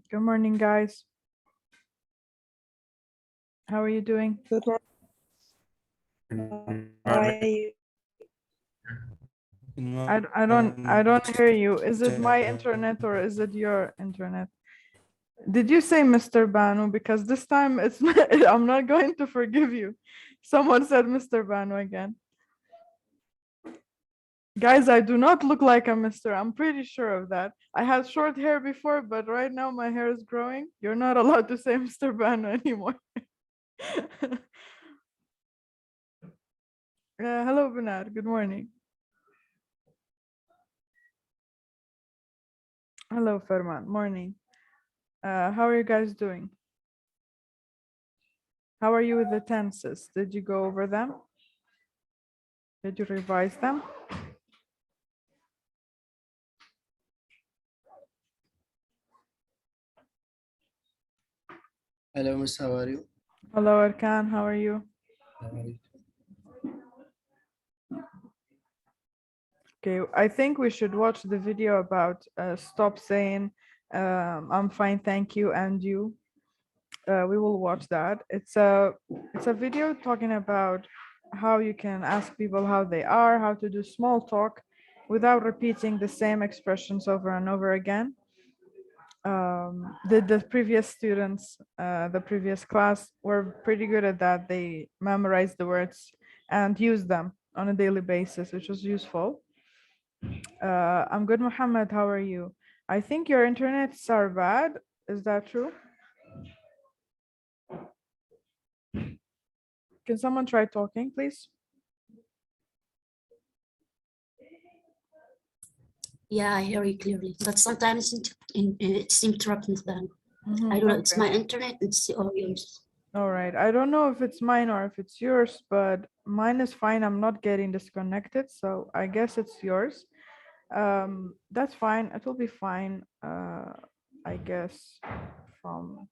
Good morning, guys. How are you doing? Good morning. I I don't hear you. Is it my internet or is it your internet? Did you say Mr. Banu? Because this time it's I'm not going to forgive you. Someone said Mr. Banu again. Guys, I do not look like a Mr. I'm pretty sure of that. I had short hair before, but right now my hair is growing. You're not allowed to say Mr. Banu anymore. Hello, Bernard. Good morning. Hello, Ferman. Morning. How are you guys doing? How are you with the tenses? Did you go over them? Did you revise them? Hello, Miss. How are you? Hello, Arkan. How are you? Okay, I think we should watch the video about stop saying I'm fine, thank you, and you. We will watch that. It's a video talking about how you can ask people how they are, how to do small talk without repeating the same expressions over and over again. The previous students, the previous class were pretty good at that. They memorized the words and used them on a daily basis, which was useful. I'm good, Mohammed. How are you? I think your internets are bad. Is that true? Can someone try talking, please? Yeah, I hear you clearly, but sometimes it's interrupting them. Mhm, I don't know, it's okay. my internet, it's or yours. All right. I don't know if it's mine or if it's yours, but mine is fine. I'm not getting disconnected, so I guess it's yours. That's fine. It will be fine. I guess from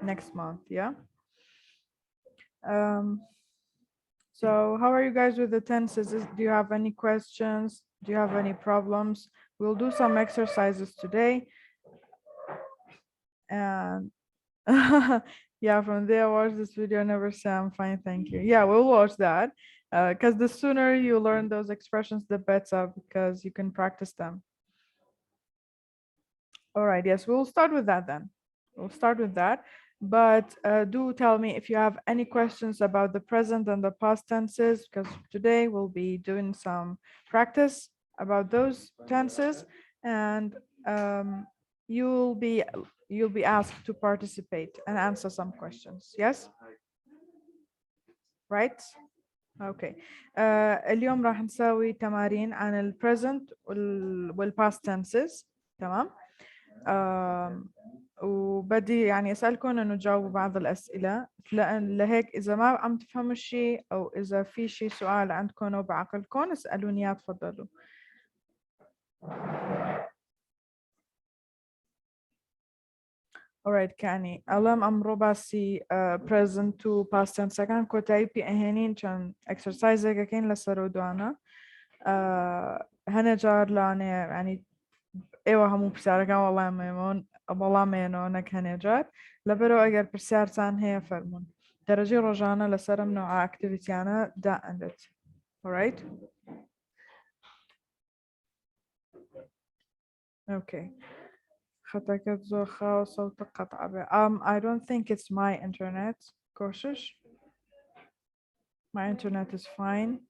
next month. Yeah. So how are you guys with the tenses? Do you have any questions? Do you have any problems? We'll do some exercises today. And yeah, from there, watch this video, never say I'm fine, thank you. Yeah, we'll watch that. Because the sooner you learn those expressions, the better, because you can practice them. All right, yes, we'll start with that then. We'll start with that. But do tell me if you have any questions about the present and the past tenses, because today we'll be doing some practice about those tenses, and you'll be asked to participate and answer some questions. Yes? Right? اوكي اليوم راح نسوي تمارين عن البريزنت والباست تنسز. تمام. وبدي يعني اسالكم انه تجاوبوا بعض الاسئله، لهيك اذا ما عم تفهموا شيء او اذا في شيء سؤال عندكم او بعقلكم اسالوني اياه، تفضلوا. Alright, كاني ألم أمرو باسي present to past tense كان كتايبي أهنين كان exercise كين لسرودو أنا هنا جار لاني يعني ايوه همو بسیار كان والله مينو نك هنا جار لبرو اگر بسیار تان هي فرمون درجة رجانا لسرم نوع activity أنا دا عندت. alright. okay. خطكت زوخة وصوت قطع I don't think it's my internet. كوشش. My internet is fine.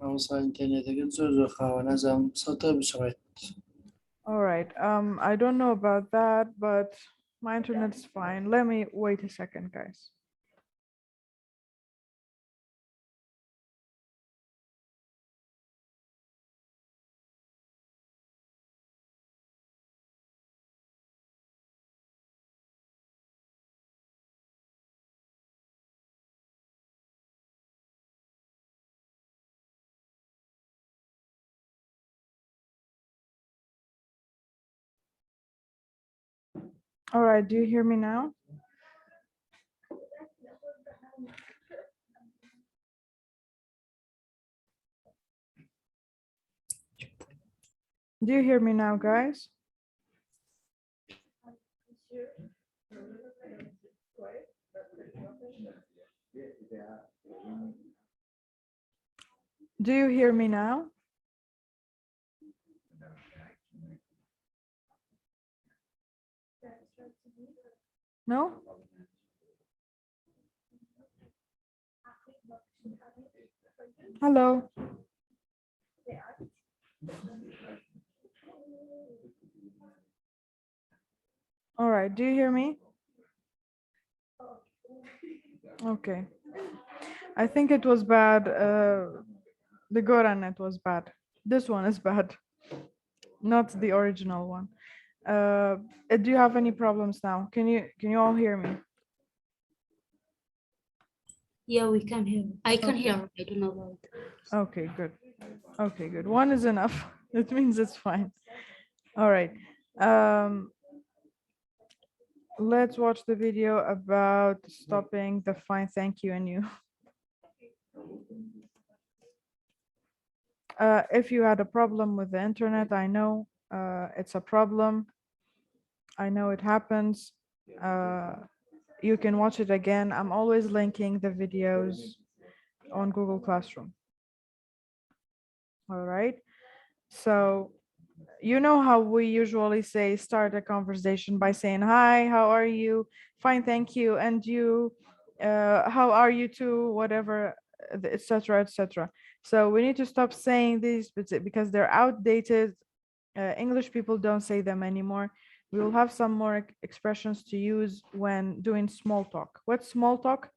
موصل إنترنت زوزو خاوة نظام صوته بشغل. All right. I don't know about that, but my internet is fine. Let me wait a second, guys. All right. Do you hear me now? Do you hear me now, guys? Do you hear me now? No? Hello? All right, do you hear me? Okay. I think it was bad. The Goranet was bad. This one is bad, not the original one. Do you have any problems now? Can you all hear me? Yeah, we can hear. I can hear. I don't know about. Okay, good. Okay, good. One is enough. It means it's fine. All right. Let's watch the video about stopping the fine thank you and you. If you had a problem with the internet, I know it's a problem. I know it happens. You can watch it again. I'm always linking the videos on Google Classroom. All right. So you know how we usually say start a conversation by saying, hi, how are you? Fine, thank you. And you, how are you too? Whatever, etc., etc. So we need to stop saying these because they're outdated. English people don't say them anymore. We will have some more expressions to use when doing small talk. What's small talk?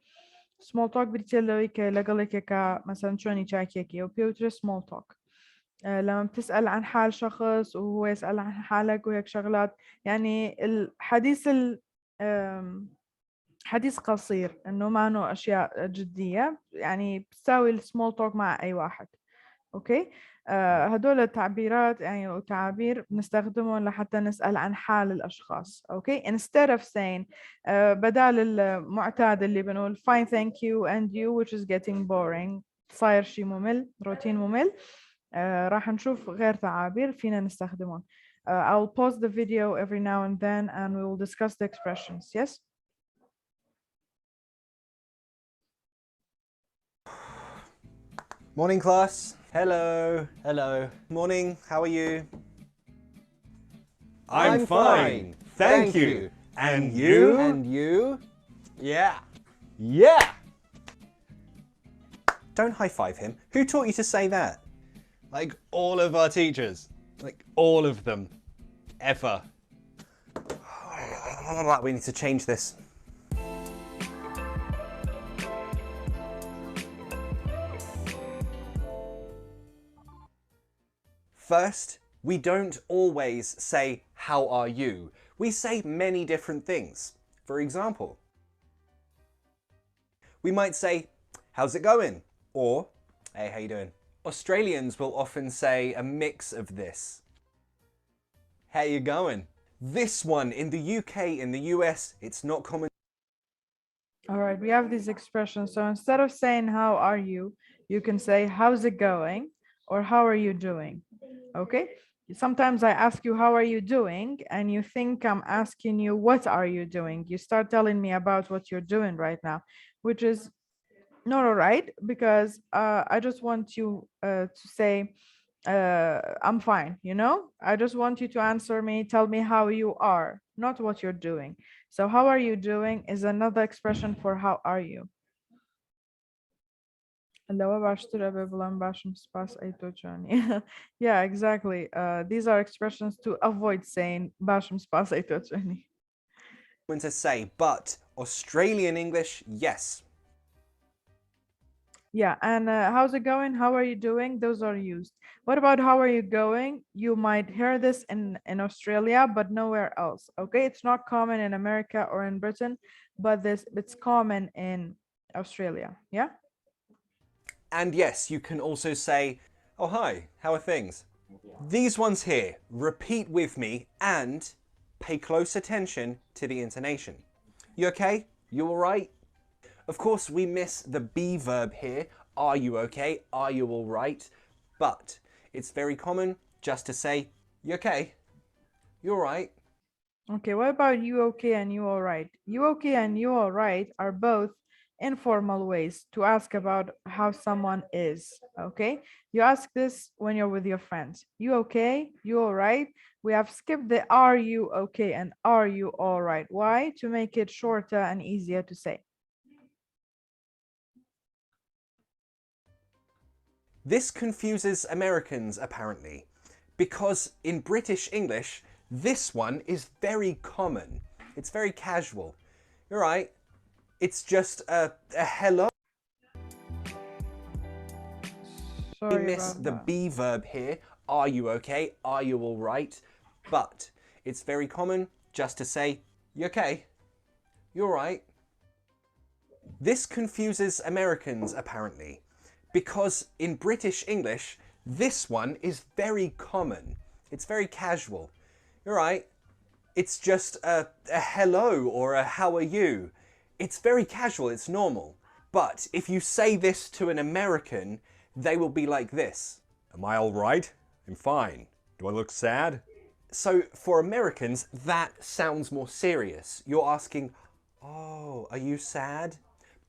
Small talk بتقول لك مثلا شلونك كيكي أو بيوتر small talk. لما بتسأل عن حال شخص وهو يسأل عن حالك وهيك شغلات، يعني الحديث حديث قصير إنه ما إنه أشياء جدية، يعني بتساوي السمول توك مع أي واحد. أوكي. هدول التعبيرات يعني وتعابير بنستخدمهم لحتى نسأل عن حال الأشخاص. أوكي. instead of saying بدال المعتاد اللي بنقول fine thank you and you which is getting boring، صاير شيء ممل، روتين ممل. راح نشوف غير تعابير فينا نستخدمهم. I'll pause the video every now and then and we will discuss the expressions. Yes? Morning, class. Hello. Hello. Morning. How are you? I'm fine. Thank you. And you? And you? Yeah. Yeah. Don't high five him. Who taught you to say that? Like all of our teachers. Like all of them. Ever. We need to change this. First, we don't always say, how are you? We say many different things. For example, we might say, how's it going? Or, hey, how you doing? Australians will often say a mix of this. How you going? This one in the UK, in the US, it's not common. All right, we have these expressions. So instead of saying, how are you? You can say, how's it going? Or how are you doing? Okay. Sometimes I ask you, how are you doing? And you think I'm asking you, what are you doing? You start telling me about what you're doing right now, which is not all right, because I just want you to say, I'm fine, you know? I just want you to answer me, tell me how you are, not what you're doing. So how are you doing is another expression for how are you. Yeah, exactly. These are expressions to avoid saying basham spas aitochani. To say, but Australian English, yes. Yeah, and how's it going? How are you doing? Those are used. What about how are you going? You might hear this in Australia, but nowhere else. Okay, it's not common in America or in Britain, but it's common in Australia. Yeah. And yes, you can also say, oh hi, how are things? These ones here, repeat with me and pay close attention to the intonation. You okay? You all right? Of course, we miss the be verb here. Are you okay? Are you all right? But it's very common just to say, You okay? You alright? Okay, what about you okay and you all right? You okay and you all right are both informal ways to ask about how someone is. Okay, you ask this when you're with your friends. You okay? You all right? We have skipped the are you okay and are you all right. Why? To make it shorter and easier to say. This confuses Americans, apparently, because in British English, this one is very common. It's very casual. You're right. It's just a hello. We Sorry miss about the that. be verb here. Are you okay? Are you all right? But it's very common just to say, you okay? You all right? This confuses Americans, apparently, because in British English, this one is very common. It's very casual. You're right. It's just a hello or a how are you. It's very casual. It's normal. But if you say this to an American, they will be like this. Am I all right? I'm fine. Do I look sad? So for Americans, that sounds more serious. You're asking, oh, are you sad?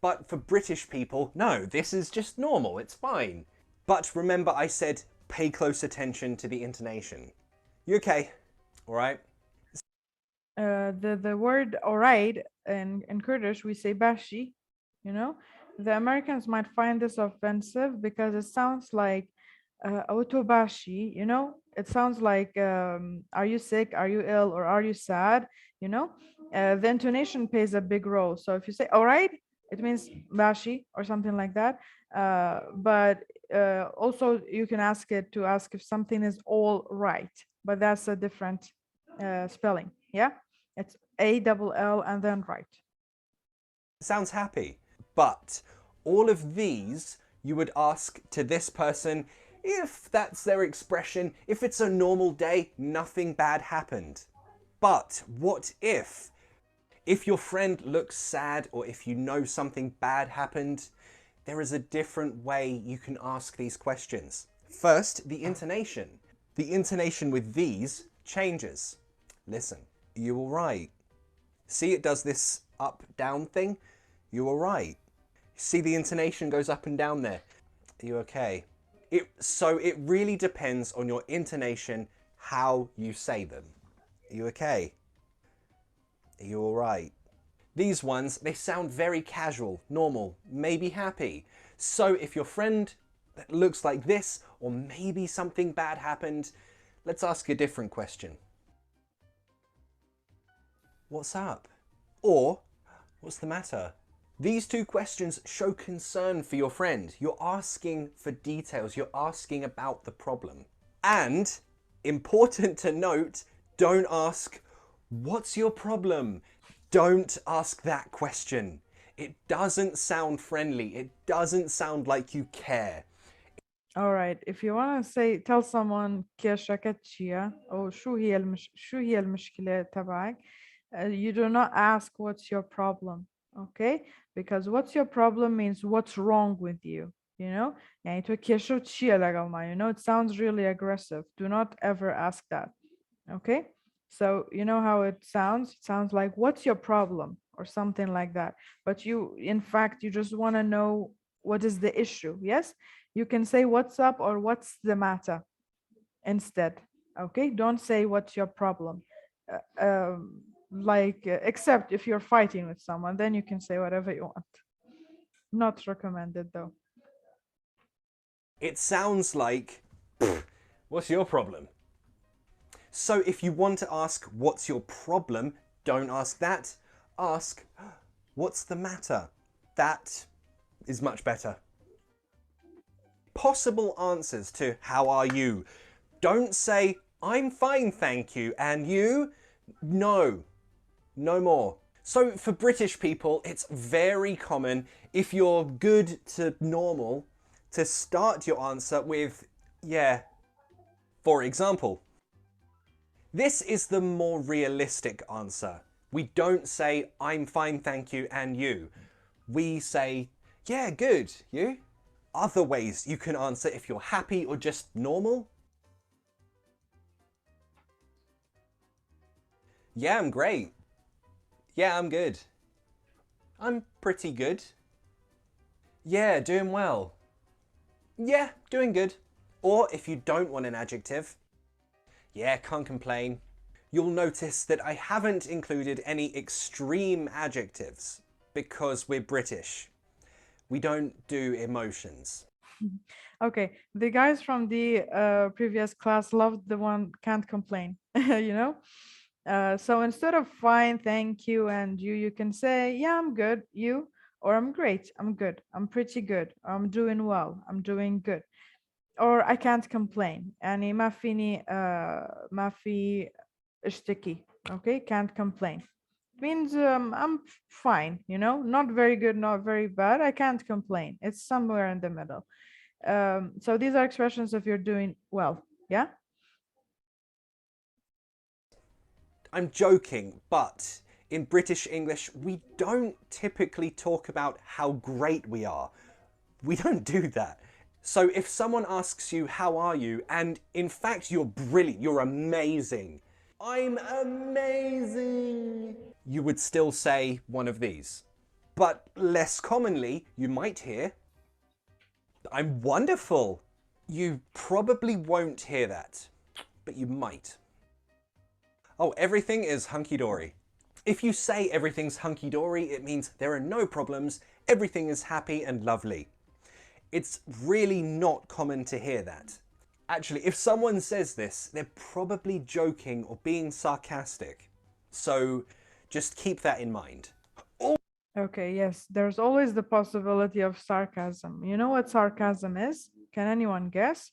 But for British people, no, this is just normal, it's fine. But remember I said pay close attention to the intonation. You okay? All right? The word all right in Kurdish we say bashi, you know. The Americans might find this offensive because it sounds like auto bashi, you know. It sounds like are you sick, are you ill, or are you sad, you know. The intonation plays a big role. So if you say all right, it means bashi or something like that. But also you can ask it to ask if something is all right, but that's a different spelling. Yeah, it's ALL and then right. Sounds happy. But all of these you would ask to this person if that's their expression, if it's a normal day, nothing bad happened. But what if? If your friend looks sad or if you know something bad happened, there is a different way you can ask these questions. First, the intonation. The intonation with these changes. Listen, you all right? See, it does this up, down thing? You all right? See the intonation goes up and down there? Are you okay? So it really depends on your intonation, how you say them. Are you okay? Are you all right? These ones, they sound very casual, normal, maybe happy. So if your friend looks like this, or maybe something bad happened, let's ask a different question. What's up? Or, what's the matter? These two questions show concern for your friend. You're asking for details. You're asking about the problem. And, important to note, don't ask, what's your problem? Don't ask that question. It doesn't sound friendly. It doesn't sound like you care. All right, if you want to say tell someone كشكتشيا أو شو هي المشكلة تبعك, you do not ask what's your problem, okay? Because what's your problem means what's wrong with you, you know? يعني تو كشو تشيا لقلما, you know, it sounds really aggressive. Do not ever ask that, okay? So you know how it sounds? It sounds like what's your problem or something like that. But you, in fact, you just want to know what is the issue, yes? You can say what's up or what's the matter instead, okay? Don't say what's your problem. Except if you're fighting with someone, then you can say whatever you want. Not recommended though. It sounds like, what's your problem? So if you want to ask, what's your problem? Don't ask that. Ask, what's the matter? That is much better. Possible answers to how are you? Don't say, I'm fine, thank you, and you? No, no more. So for British people, it's very common, if you're good to normal, to start your answer with, yeah. For example, this is the more realistic answer. We don't say, I'm fine, thank you, and you. We say, yeah, good, you? Other ways you can answer if you're happy or just normal. Yeah, I'm great. Yeah, I'm good. I'm pretty good. Yeah, doing well. Yeah, doing good. Or if you don't want an adjective, yeah, can't complain. You'll notice that I haven't included any extreme adjectives because we're British. We don't do emotions. Okay, the guys from the previous class loved the one can't complain, you know? So instead of fine, thank you, and you can say, yeah, I'm good, you, or I'm great, I'm good, I'm pretty good, I'm doing well, I'm doing good, or I can't complain. يعني ما في اشتكي. Okay, can't complain. It means I'm fine, you know, not very good, not very bad. I can't complain. It's somewhere in the middle. So these are expressions if you're doing well. Yeah. I'm joking, but in British English, we don't typically talk about how great we are. We don't do that. So if someone asks you, how are you? And in fact, you're brilliant, you're amazing. I'm amazing. You would still say one of these. But less commonly, you might hear, I'm wonderful. You probably won't hear that, but you might. Oh, everything is hunky-dory. If you say everything's hunky-dory, it means there are no problems, everything is happy and lovely. It's really not common to hear that. Actually, if someone says this, they're probably joking or being sarcastic. So just keep that in mind. Okay, yes, there's always the possibility of sarcasm. You know what sarcasm is? Can anyone guess?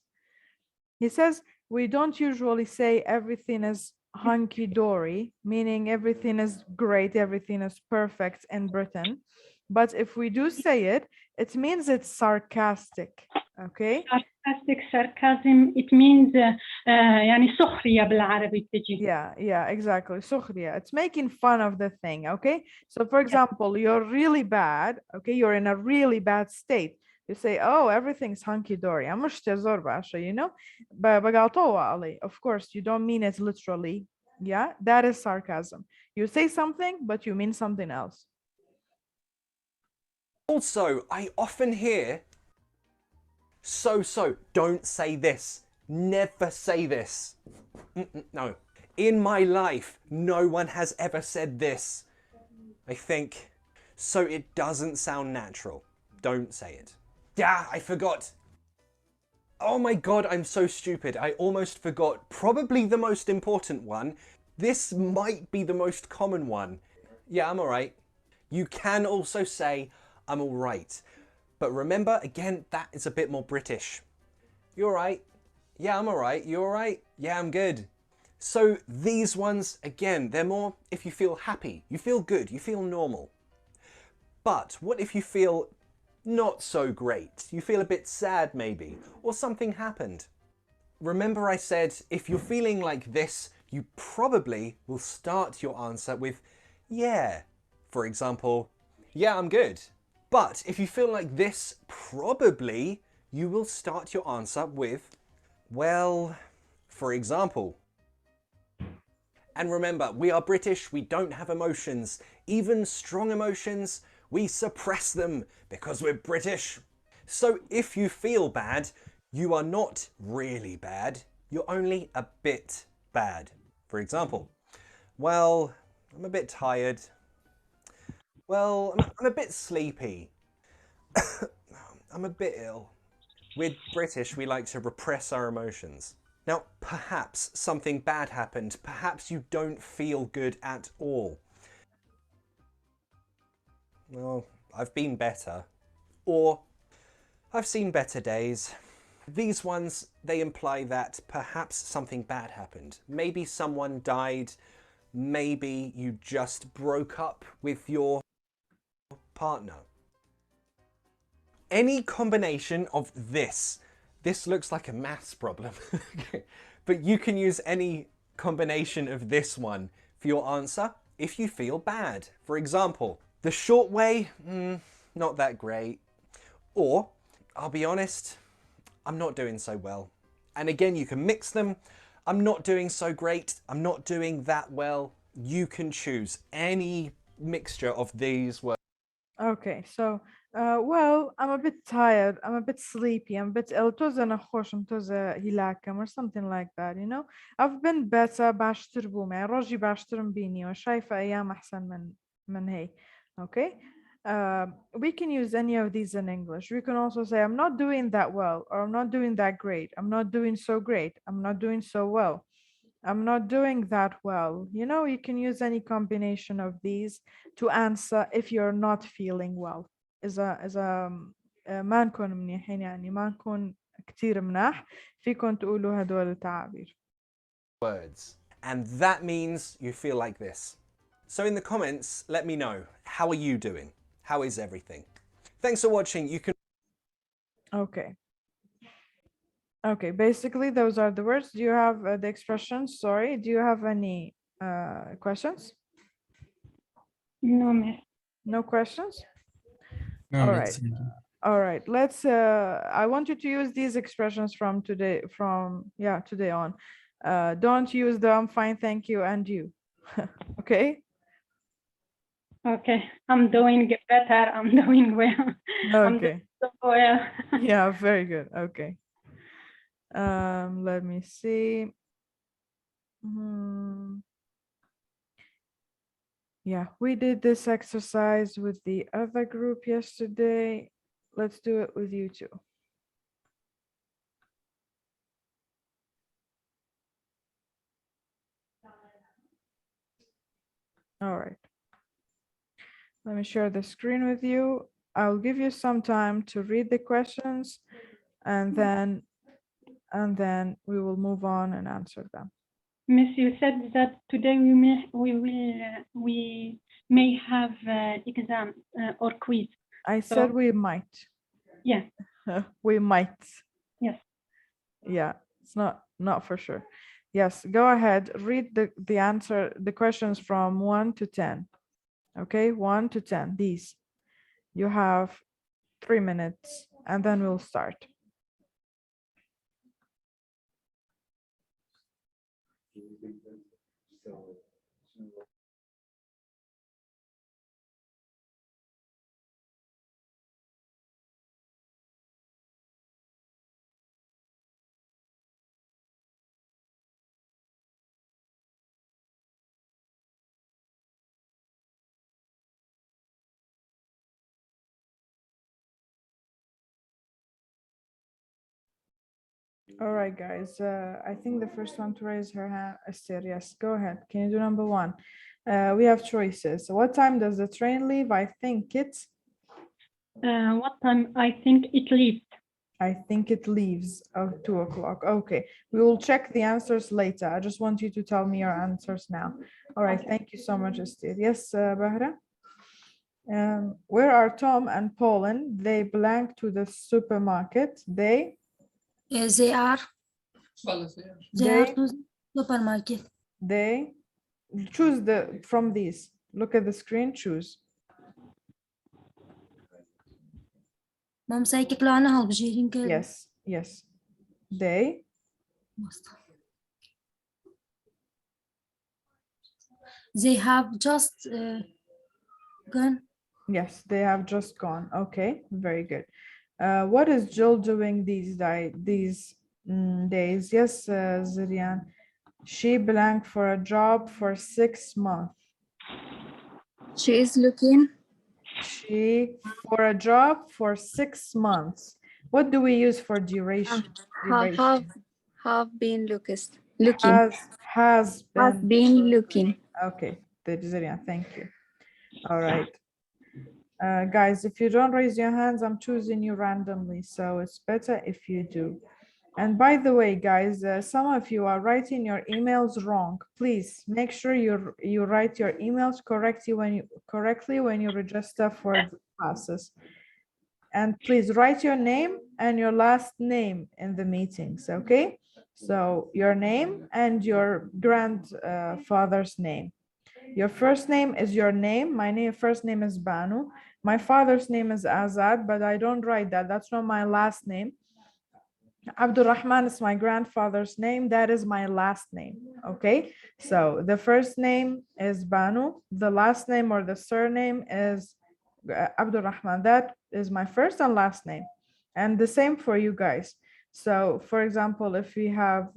He says, we don't usually say everything is hunky-dory, meaning everything is great, everything is perfect in Britain. But if we do say it, it means it's sarcastic, okay? Sarcastic, sarcasm, it means يعني سخرية بالعربي بتجي. Yeah, exactly. سخرية. It's making fun of the thing, okay? So for example, you're really bad, okay? You're in a really bad state. You say, oh, everything's hunky-dory. I'm مش تزور باشا, you know? بقاطوة علي. Of course, you don't mean it literally. Yeah, that is sarcasm. You say something, but you mean something else. Also, I often hear, so, don't say this. Never say this. No. In my life, no one has ever said this. I think, so it doesn't sound natural. Don't say it. Yeah, I forgot. Oh my god, I'm so stupid. I almost forgot probably the most important one. This might be the most common one. Yeah, I'm alright. You can also say, I'm alright. But remember, again, that is a bit more British. You alright? Yeah, I'm alright. You alright? Yeah, I'm good. So these ones, again, they're more if you feel happy, you feel good, you feel normal. But what if you feel not so great? You feel a bit sad maybe, or something happened. Remember I said, if you're feeling like this, you probably will start your answer with, yeah. For example, yeah, I'm good. But if you feel like this, probably you will start your answer with, well, for example. And remember, we are British, we don't have emotions. Even strong emotions, we suppress them because we're British. So if you feel bad, you are not really bad, you're only a bit bad. For example, well, I'm a bit tired. Well, I'm a bit sleepy. I'm a bit ill. We're British, we like to repress our emotions. Now, perhaps something bad happened. Perhaps you don't feel good at all. Well, I've been better. Or, I've seen better days. These ones, they imply that perhaps something bad happened. Maybe someone died. Maybe you just broke up with your partner. Any combination of this. This looks like a maths problem. But you can use any combination of this one for your answer if you feel bad. For example, the short way, not that great. Or, I'll be honest, I'm not doing so well. And again, you can mix them. I'm not doing so great. I'm not doing that well. You can choose any mixture of these words. Okay, so well, I'm a bit tired. I'm a bit sleepy. I'm a bit ill. توزة نخوش توزة هلاكم or something like that, you know. I've been better باشتر بومي. روجي باشتر بيني وشايفة أيام أحسن من هي. Okay. We can use any of these in English. We can also say I'm not doing that well, or I'm not doing that great. I'm not doing so great. I'm not doing so well. I'm not doing that well. You know, you can use any combination of these to answer if you're not feeling well. إذا ما نكون منيحين يعني ما نكون كتير مناح فيكم تقولوا هدول التعابير. Words. And that means you feel like this. So in the comments, let me know, how are you doing? How is everything? Thanks for watching. You can Okay. Okay, basically those are the words. Do you have the expressions? Sorry, do you have any questions? No, miss. No questions? No, All let's right. see. All right, let's I want you to use these expressions from today today on. Don't use the I'm fine, thank you, and you. Okay? Okay, I'm doing better. I'm doing well. I'm Okay. doing so well. Yeah, very good. Okay. Let me see. Yeah, we did this exercise with the other group yesterday. Let's do it with you too. All right. Let me share the screen with you. I'll give you some time to read the questions and then we will move on and answer them. Miss, you said that today we may have exam or quiz. I said we might. Yeah. We might. Yes. Yeah, it's not for sure. Yes, go ahead. Read the answer, the questions from 1 to 10. Okay, 1 to 10. These. You have 3 minutes and then we'll start. All right, guys. I think the first one to raise her hand, Esther. Yes, go ahead. Can you do number 1? We have choices. What time does the train leave? I think it's. What time I think it leaves? I think it leaves at 2 o'clock. Okay, we will check the answers later. I just want you to tell me your answers now. All right, thank you so much, Esther. Yes, Bahra. Where are Tom and Pauline? They belong to the supermarket. They They are They- to supermarket. they choose from these. Look at the screen, choose. مام سايكك لو أنا هالبجيرين كده. Yes. They have just gone. Yes, they have just gone. Okay, very good. What is Jill doing these days? Yes, Zirian. She blank for a job for 6 months. She is looking. She for a job for 6 months. What do we use for duration? Have been looking. Has been looking. Okay, Zirian, thank you. All right. Guys, if you don't raise your hands, I'm choosing you randomly, so it's better if you do. And by the way, guys, some of you are writing your emails wrong. Please make sure you write your emails correctly when you register for the classes. And please write your name and your last name in the meetings, okay? So your name and your grandfather's name. Your first name is your name. My first name is Banu. My father's name is Azad, but I don't write that. That's not my last name. Abdul Rahman is my grandfather's name. That is my last name. Okay. So the first name is Banu. The last name or the surname is Abdul Rahman. That is my first and last name. And the same for you guys. So for example, if we have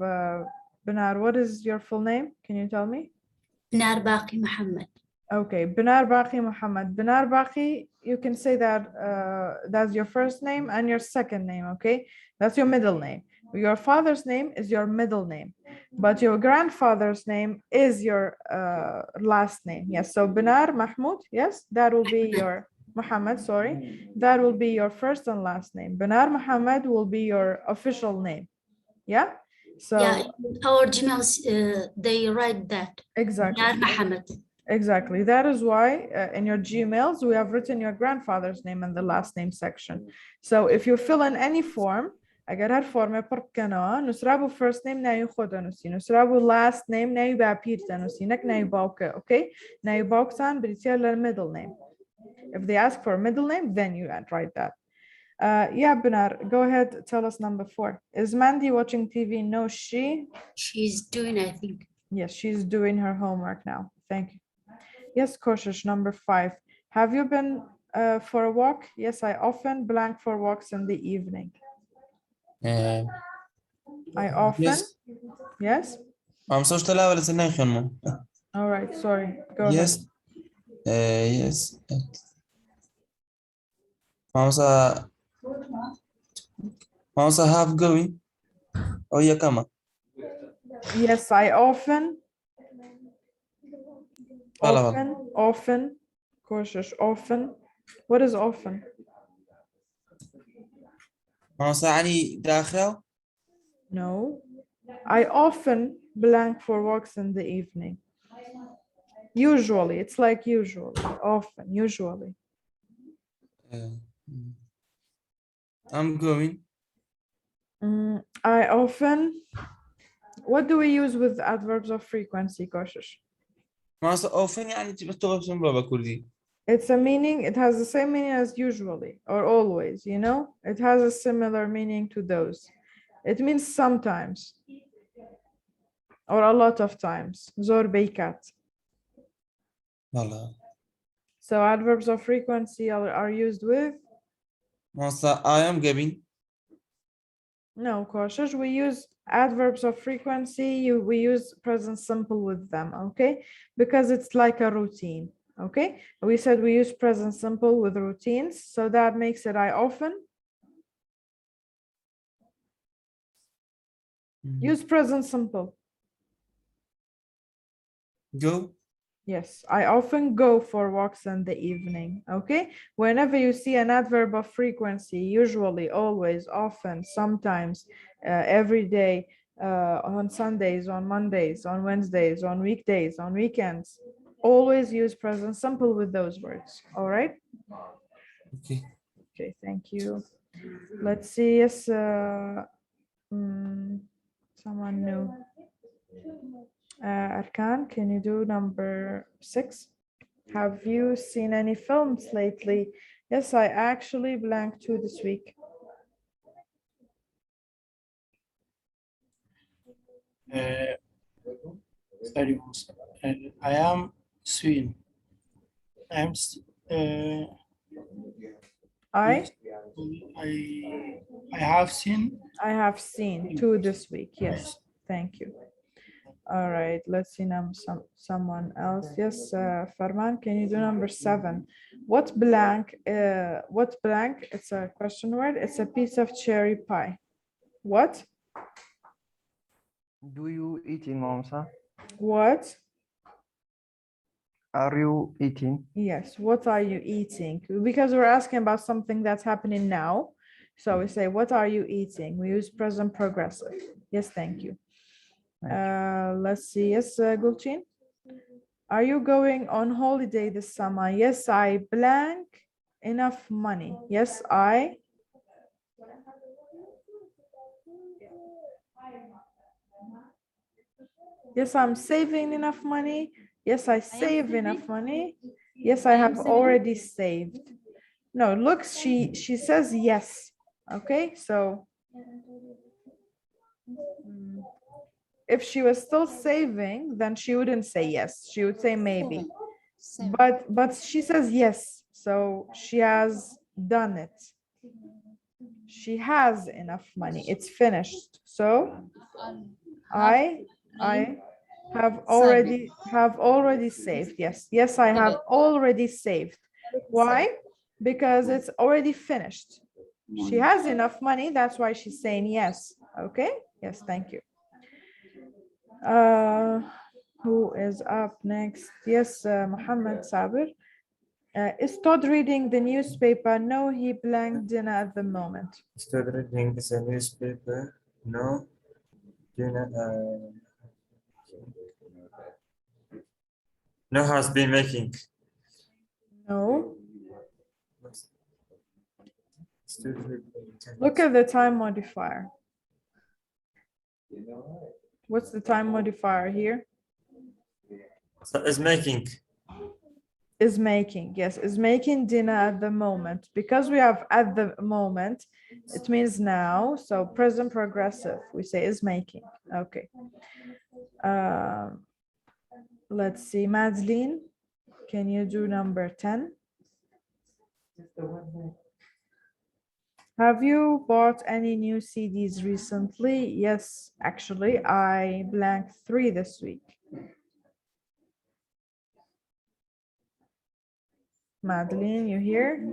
Benar, what is your full name? Can you tell me? Benar Baqi Muhammad. Okay, Benar Baqi Muhammad. Benar Baqi, you can say that that's your first name and your second name, okay? That's your middle name. Your father's name is your middle name, but your grandfather's name is your last name. Yes, so Benar Mahmoud, yes, that will be your Muhammad, sorry. That will be your first and last name. Benar Muhammad will be your official name. Yeah? So Yeah, our Gmails, they write that. exactly. Benar Muhammad. Exactly. That is why in your Gmails, we have written your grandfather's name in the last name section. So if you fill in any form, اگر هر فرم پر کنه نسرابو first name نایو خود نوسی نسرابو last name نایو باپیر تنوسی نک نایو باوکه okay نایو باوکتان بريتير middle name. If they ask for a middle name, then you write that. Yeah, Benar, go ahead. Tell us number 4. Is Mandy watching TV? No, She's doing, I think. Yes, she's doing her homework now. Thank you. Yes, Koshish, number 5. Have you been for a walk? Yes, I often blank for walks in the evening. I often? Yes. Yes? I'm so still out of All right, sorry. Go yes. ahead. Yes. Mausa have going. Oh, yeah, come on. Yes, I often. Often. Koshish, often. What is often? Mausa Ali داخل. No. I often blank for walks in the evening. Usually, it's like usually, often, usually. I'm going. I often. What do we use with adverbs of frequency, Koshish? Mausa often يعني تبى تغسل بابا كردي. It's a meaning, it has the same meaning as usually or always, you know? It has a similar meaning to those. It means sometimes or a lot of times. Zor beykat. So adverbs of frequency are used with? Mausa I am giving. No, Koshish, we use adverbs of frequency, we use present simple with them, okay? Because it's like a routine, okay? We said we use present simple with routines, so that makes it I often. Use present simple. Go. Yes, I often go for walks in the evening, okay? Whenever you see an adverb of frequency, usually, always, often, sometimes, every day, on Sundays, on Mondays, on Wednesdays, on weekdays, on weekends, always use present simple with those words, all right? Okay. Okay, thank you. Let's see, yes, someone new. Arkan, can you do number 6? Have you seen any films lately? Yes, I actually blanked 2 this week. Sorry, Musa. I am Sweden. I have seen. I have seen 2 this week. Yes, thank you. All right, let's see now someone else. Yes, Farman, can you do number 7? What blank? What blank? It's a question word. It's a piece of cherry pie. What? Do you eating, Momsa? What? Are you eating? Yes, what are you eating? Because we're asking about something that's happening now. So we say, what are you eating? We use present progressive. Yes, thank you. Let's see. Yes, Gulchin. Are you going on holiday this summer? Yes, I blank enough money. Yes, I. Yes, I'm saving enough money. Yes, I save enough money. Yes, I have already saved. No, look, she says yes. Okay, so if she was still saving, then she wouldn't say yes. She would say maybe. But she says yes. So she has done it. She has enough money. It's finished. So I have already saved. Yes. Yes, I have already saved. Why? Because it's already finished. She has enough money. That's why she's saying yes. Okay. Yes. Thank you. Who is up next? Yes, Muhammad Sabir. Is Todd reading the newspaper? No, he blanked dinner at the moment. Still reading the newspaper? No. No has been making. No. Look at the time modifier. What's the time modifier here? So is making. Is making, yes, is making dinner at the moment. Because we have at the moment, it means now. So present progressive, we say is making. Okay. Let's see, Madeline, can you do number 10? Have you bought any new CDs recently? Yes, actually, I blanked 3 this week. Madeline, you here?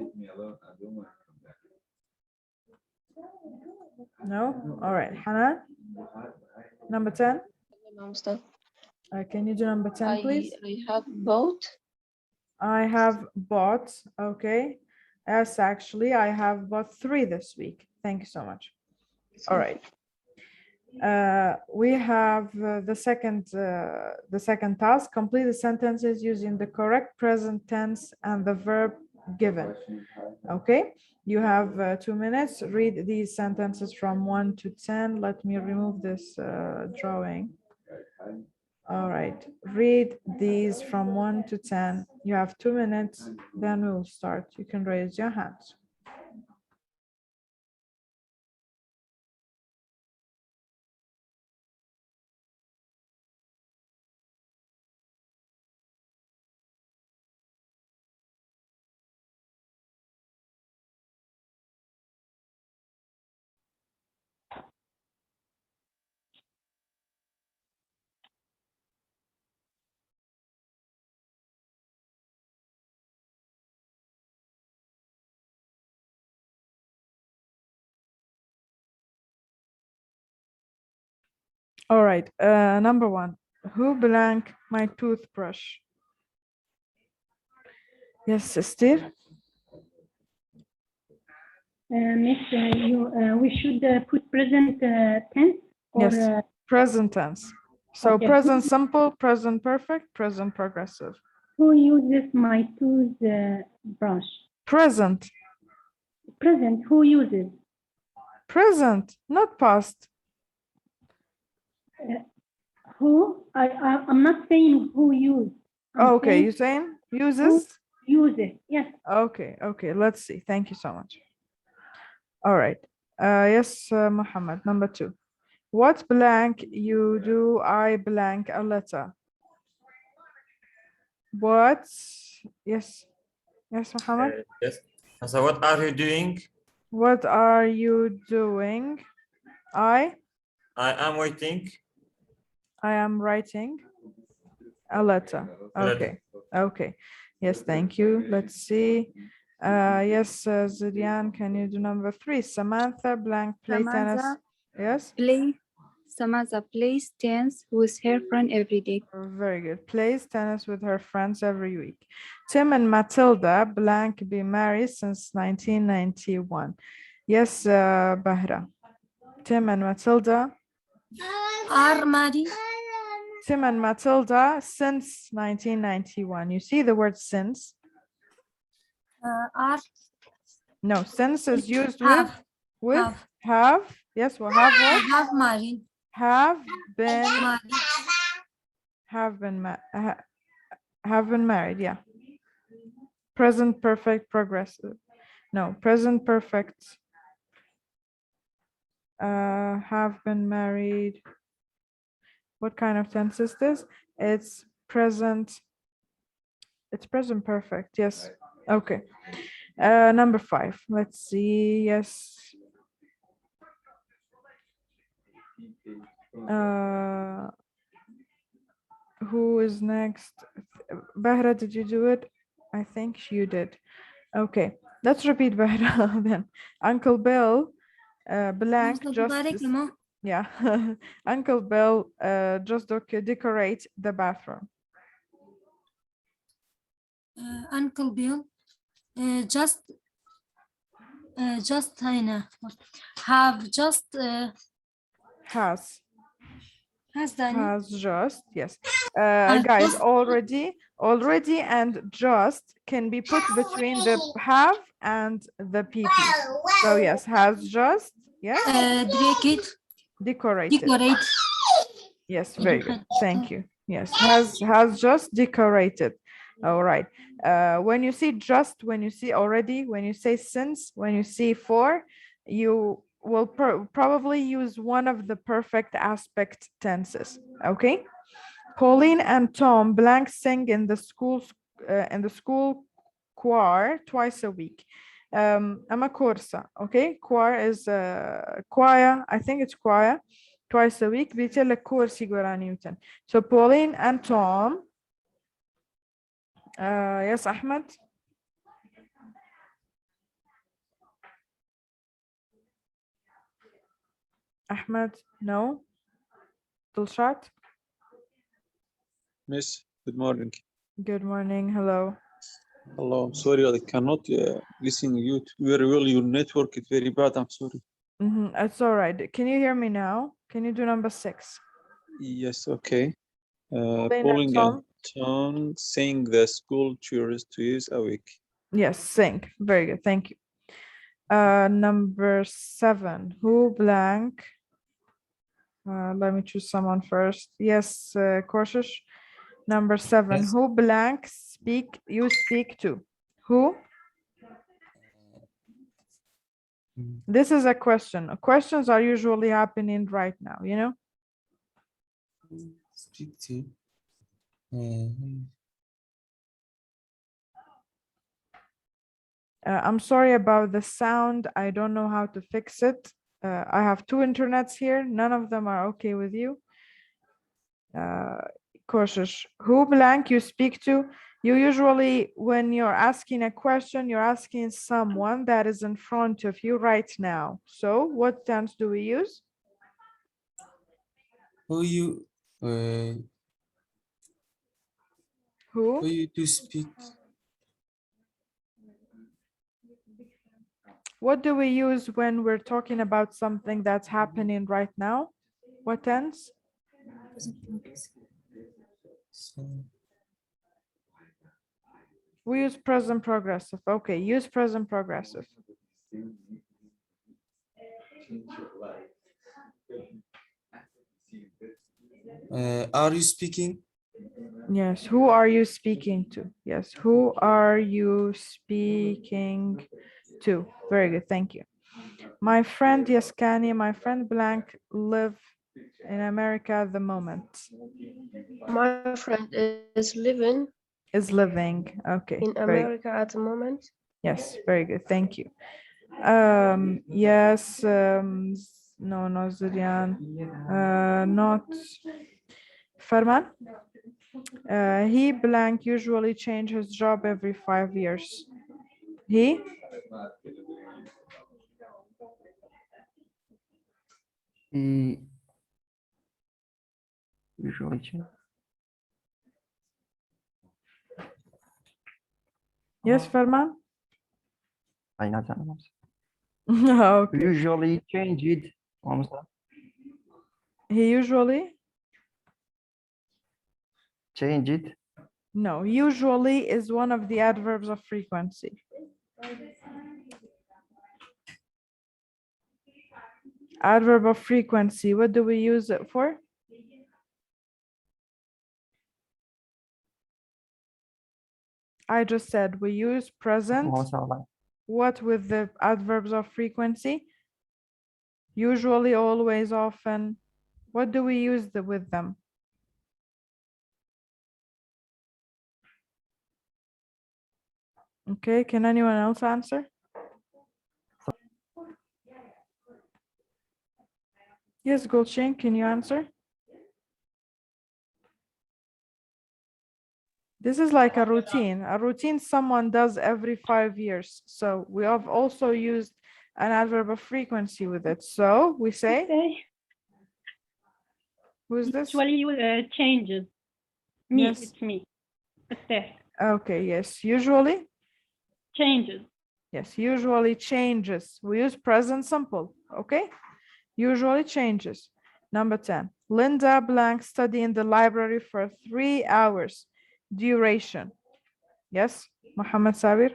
No? All right, Hannah, number 10. Can you do number 10, please? I have bought. I have bought, okay. Yes, actually, I have bought 3 this week. Thank you so much. All right. We have the second task. Complete the sentences using the correct present tense and the verb given. Okay, you have 2 minutes. Read these sentences from 1 to 10. Let me remove this drawing. All right, read these from 1 to 10. You have 2 minutes, then we'll start. You can raise your hands. All right, number 1. Who blank my toothbrush? Yes, sister. Miss, we should put present tense or Yes, present tense. So okay. present simple, present perfect, present progressive. Who uses my toothbrush? Present. Present. Who uses? Present, not past. Who? I'm not saying who use. Okay, you're saying uses? Uses. Yes. Okay, okay. Let's see. Thank you so much. All right. Yes, Muhammad, number 2. What blank you do I blank a letter? What? Yes. Yes, Muhammad. Yes. So what are you doing? What are you doing? I am waiting. I am writing a letter. Okay. Okay. Yes, thank you. Let's see. Yes, Zidian, can you do number 3? Samantha blank play tennis. Yes. Samantha plays tennis with her friend every day. Very good. Plays tennis with her friends every week. Tim and Matilda blank be married since 1991. Yes, Bahra. Tim and Matilda Are married. Tim and Matilda since 1991. You see the word since? Are. No, since is used Have. with have. Yes, well, have what? Have married. Have been Married. have been married, yeah. Present perfect progressive. No, present perfect. Have been married. What kind of tense is this? It's present perfect. Yes. Okay. Number 5. Let's see. Yes. Who is next? Bahra, did you do it? I think you did. Okay. Let's repeat Bahra then. Uncle Bill blank just yeah. Uncle Bill just decorate the bathroom. Uncle Bill just هنا have just Has done has just, yes. Guys, already and just can be put between the have and the pp. So yes, has just, yes. Decorated. Yes, very good. Thank you. Yes, has just decorated. All right. When you see just, when you see already, when you say since, when you see for, you will probably use one of the perfect aspect tenses. Okay. Pauline and Tom blank sing in the school choir twice a week. I'm a corsa. Okay. Choir is choir. I think it's choir. Twice a week. بيتلك كورس يقرا نيوتن. So Pauline and Tom. Yes, Ahmed. Ahmed, no. Dilshat. Miss, good morning. Good morning. Hello. Hello, I'm sorry, I cannot listen to you very well. Your network is very bad. I'm sorry. It's all right. Can you hear me now? Can you do number 6? Yes, okay. Pauline Pauline and and Tom sing the school chorus twice a week. Yes, sing. Very good. Thank you. Number 7. Who blank? Let me choose someone first. Yes, Korshish. Number 7. Yes. Who blank you speak to? Who? This is a question. Questions are usually happening right now, you know? Speak to. I'm sorry about the sound. I don't know how to fix it. I have 2 internets here. None of them are okay with you. Korshish, who blank you speak to? You usually, when you're asking a question, you're asking someone that is in front of you right now. So what tense do we use? Who you do speak? What do we use when we're talking about something that's happening right now? What tense? We use present progressive. Okay, use present progressive. Are you speaking? Yes, who are you speaking to? Yes, who are you speaking to? Very good, thank you. My friend Yaskani, my friend blank live in America at the moment. My friend is living. Is living, okay. In America at the moment. Yes, very good, thank you. Yes, no, Zurian, not Farman. He blank usually change his job every 5 years. He? He usually change. Yes, Farman? I not know. Okay. Usually change it. He usually? Change it. No, usually is one of the adverbs of frequency. Adverb of frequency, what do we use it for? I just said we use present. What with the adverbs of frequency? Usually, always, often. What do we use with them? Okay, can anyone else answer? Yes, Gulshan, can you answer? This is like a routine. A routine someone does every 5 years. So we have also used an adverb of frequency with it. So we say, who's this? Usually changes. Me, Yes. it's me. Esther. Okay, yes. Usually? Changes. Yes, usually changes. We use present simple, okay? Usually changes. Number 10. Linda blank study in the library for 3 hours. Duration. Yes, Muhammad Sabir?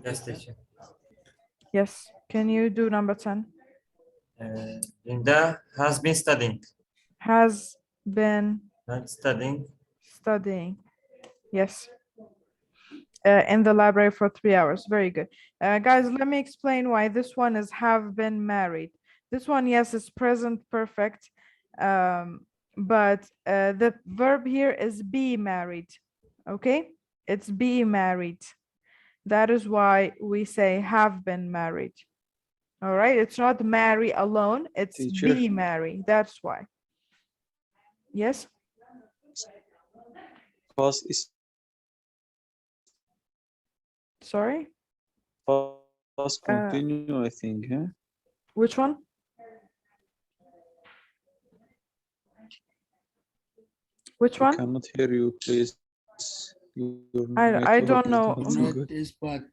Yes, teacher. Yes, can you do number 10? Linda has been studying. Has been Not studying. studying. Yes. In the library for 3 hours. Very good. Guys, let me explain why this one is have been married. This one, yes, is present perfect. But the verb here is be married. Okay? It's be married. That is why we say have been married. All right? It's not marry alone. It's Teacher. be married. That's why. Yes? Past is Sorry? past continue, I think, huh? Which one? Which I one? cannot hear you, please. I don't know. Not good. This part.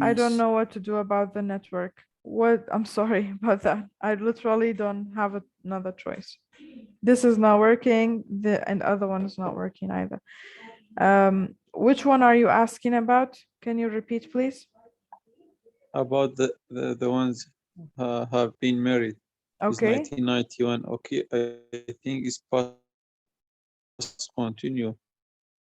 I don't please. know what to do about the network. What? I'm sorry about that. I literally don't have another choice. This is not working. And other one is not working either. Which one are you asking about? Can you repeat, please? About the ones have been married. It's Okay. 1991. Okay, I think it's past continue.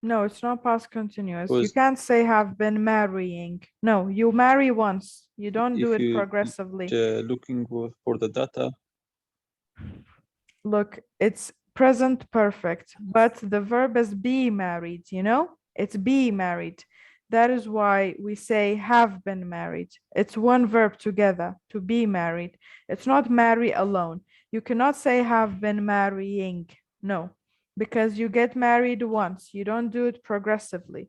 No, it's not past continuous. You Because can't say have been marrying. No, you marry once. You don't do if it you progressively. looking for the data, Look, it's present perfect, but the verb is be married, you know? It's be married. That is why we say have been married. It's one verb together, to be married. It's not marry alone. You cannot say have been marrying. No, because you get married once. You don't do it progressively.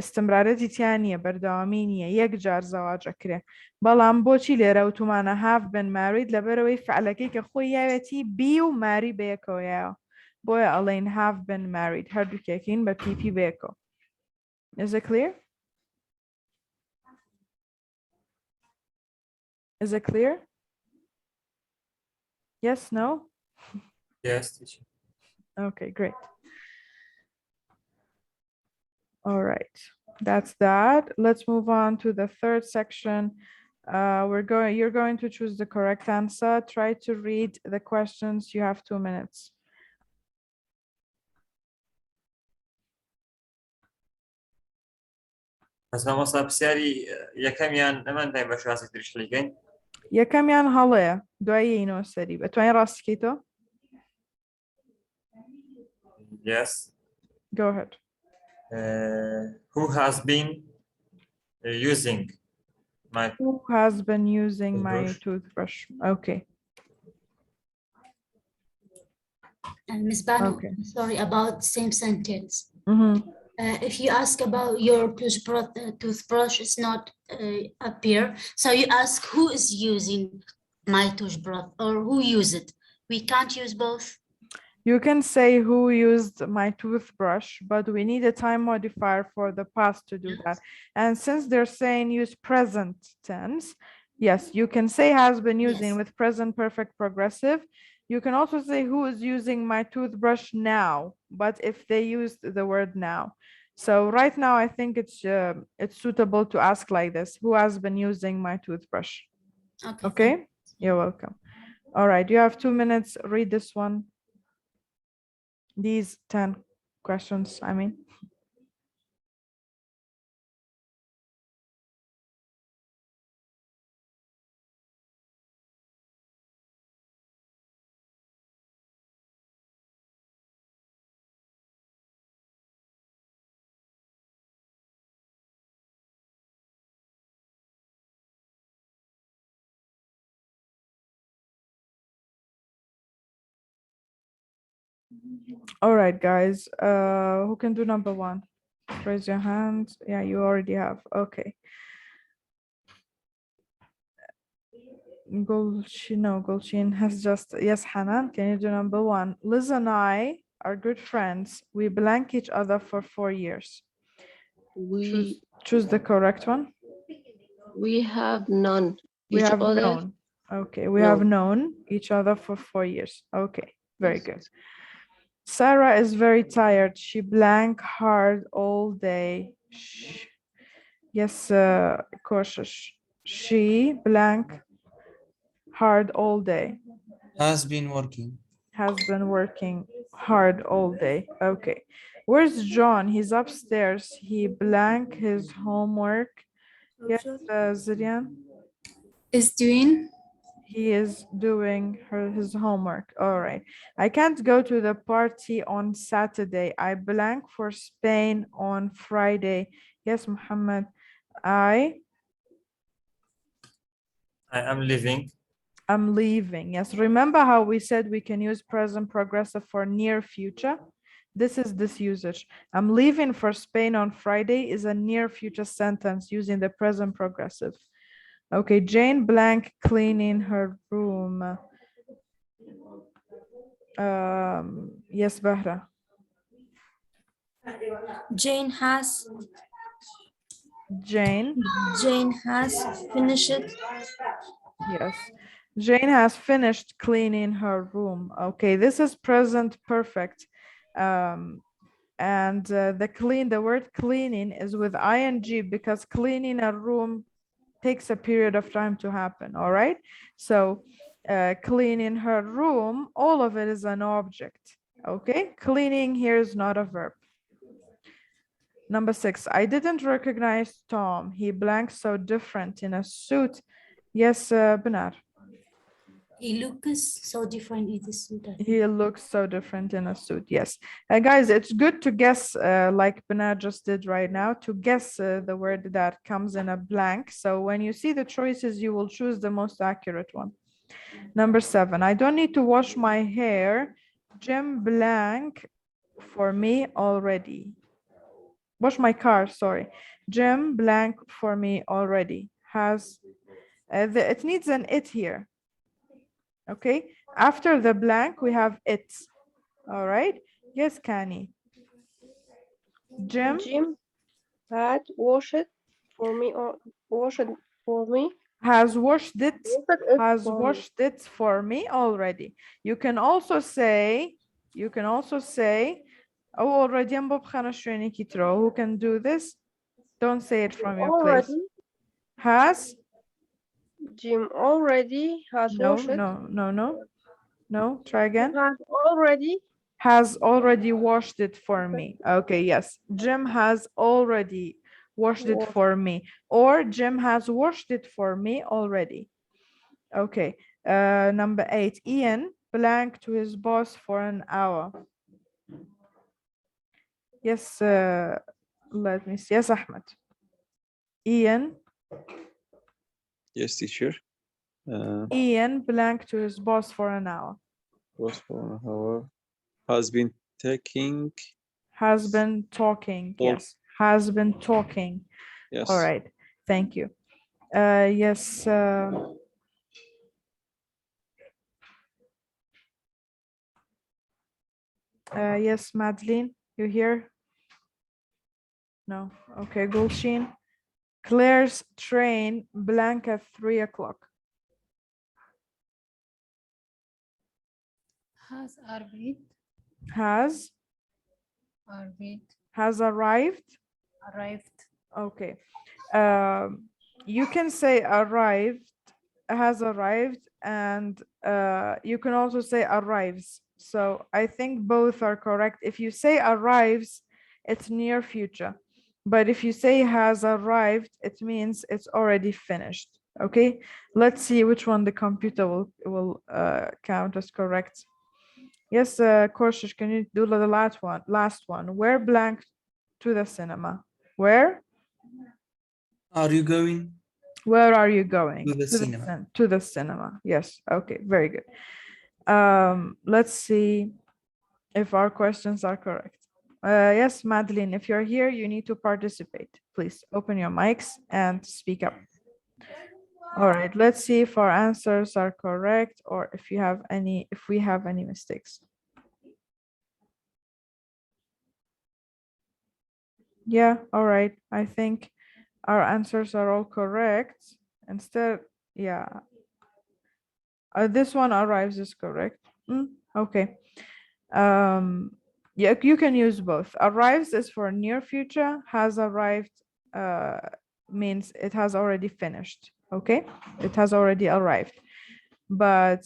استمرارەتی تیان نییە بەردەوامی نییە یەک جار زەواج ئەکرێ بەڵام بۆچی لێرە وتمانە have been married لەبەرەوەی فعلەکەی کە خۆی یاوێتی بی و ماری بەیەکەوەیە بۆیە ئەڵێن have been married هەردووکێکین بە پیپی بەیەکەوە. Is it clear? Is it clear? Yes, no? Yes, teacher. Okay, great. All right, that's that. Let's move on to the third section. You're going to choose the correct answer. Try to read the questions. You have 2 minutes. بس مامۆستا پرسیاری یەکەمیان ئەمان دایم بە شواسی تریش خلیگەین. یەکەمیان هەڵەیە دواییەوە سەری بەتوانین ڕاستیکەیتەوە؟ Yes. Go ahead. Who has been using my Who has been using my toothbrush? toothbrush? Okay. And Ms. Banu, Okay. sorry about the same sentence. Mhm. If you ask about your toothbrush, it's not appear. So you ask who is using my toothbrush or who use it. We can't use both. You can say who used my toothbrush, but we need a time modifier for the past to do that. And since they're saying use present tense, yes, you can say has been using Yes. with present perfect progressive. You can also say who is using my toothbrush now, but if they used the word now. So right now, I think it's suitable to ask like this, who has been using my toothbrush? Okay. Okay, you're welcome. All right, you have 2 minutes. Read this one. These 10 questions, I mean. All right, guys. Who can do number one? Raise your hand. Yeah, you already have. Okay. Gulshin has just, yes, Hanan, can you do number one? Liz and I are good friends. We blank each other for 4 years. Choose the correct one. We have known We each have other. known. Okay, we have known each other for 4 years. Okay, very good. Sarah is very tired. She blank hard all day. Yes, cautious. She blank hard all day. Has been working. Has been working hard all day. Okay. Where's John? He's upstairs. He blank his homework. Yes, Zirian. Is doing. He is doing his homework. All right. I can't go to the party on Saturday. I blank for Spain on Friday. Yes, Muhammad. I am leaving. I'm leaving. Yes. Remember how we said we can use present progressive for near future? This is this usage. I'm leaving for Spain on Friday is a near future sentence using the present progressive. Okay, Jane blank cleaning her room. Yes, Bahra. Jane has finished. Yes. Jane has finished cleaning her room. Okay, this is present perfect. And the word cleaning is with ing because cleaning a room takes a period of time to happen. All right. So cleaning her room, all of it is an object. Okay. Cleaning here is not a verb. Number 6, I didn't recognize Tom. He blanks so different in a suit. Yes, Benar. He looks so different in the suit. He looks so different in a suit. Yes. Guys, it's good to guess, like Benar just did right now, to guess the word that comes in a blank. So when you see the choices, you will choose the most accurate one. Number 7, I don't need to wash my hair. Jim blank for me already. Wash my car, sorry. Jim blank for me already. Has, it needs an it here. Okay, after the blank, we have it. All right. Yes, Kani. Jim had washed for me or washed for me. Has washed it. Has washed it for me already. You can also say. Oh, already who can do this? Don't say it from your place. Has. Jim already has washed. No, try again. Has already washed it for me. Okay, yes. Jim has already washed it for me. Or Jim has washed it for me already. Okay. Number 8. Ian blank to his boss for an hour. Yes, let me see. Yes, Ahmed. Ian. Yes, teacher. Ian blank to his boss for an hour. Was for an hour. Has been taking. Has been talking. Yes. Has been talking. Yes. All right. Thank you. Yes. Yes, Madeline, you here? No. Okay, Gulshin. Claire's train blank at 3 o'clock. Has arrived. Has arrived. Okay. You can say arrived, has arrived, and you can also say arrives. So I think both are correct. If you say arrives, it's near future. But if you say has arrived, it means it's already finished. Okay, let's see which one the computer will count as correct. Yes, Korshish, can you do the last one? Where blank to the cinema? Where? Are you going? Where are you going? To the cinema. To the cinema. Yes. Okay. Very good. Let's see. if our questions are correct. Yes, Madeline, if you're here, you need to participate. Please open your mics and speak up. All right, let's see if our answers are correct or if we have any mistakes. Yeah, all right. I think our answers are all correct. Instead, yeah. This one arrives is correct. Okay. Yeah, you can use both. Arrives is for near future, has arrived means it has already finished. Okay, it has already arrived. But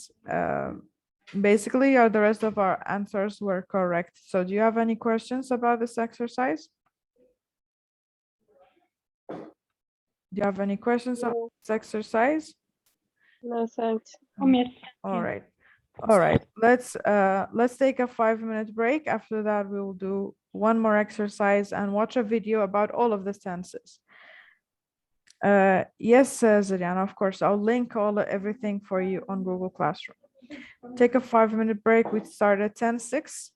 basically, the rest of our answers were correct. So do you have any questions about this exercise? Do you have any questions about this exercise? No, thanks. Yes. All right. All right. Let's take a 5-minute break. After that, we will do one more exercise and watch a video about all of the tenses. Yes, Zariana, of course, I'll link everything for you on Google Classroom. Take a 5-minute break. We start at 10:06.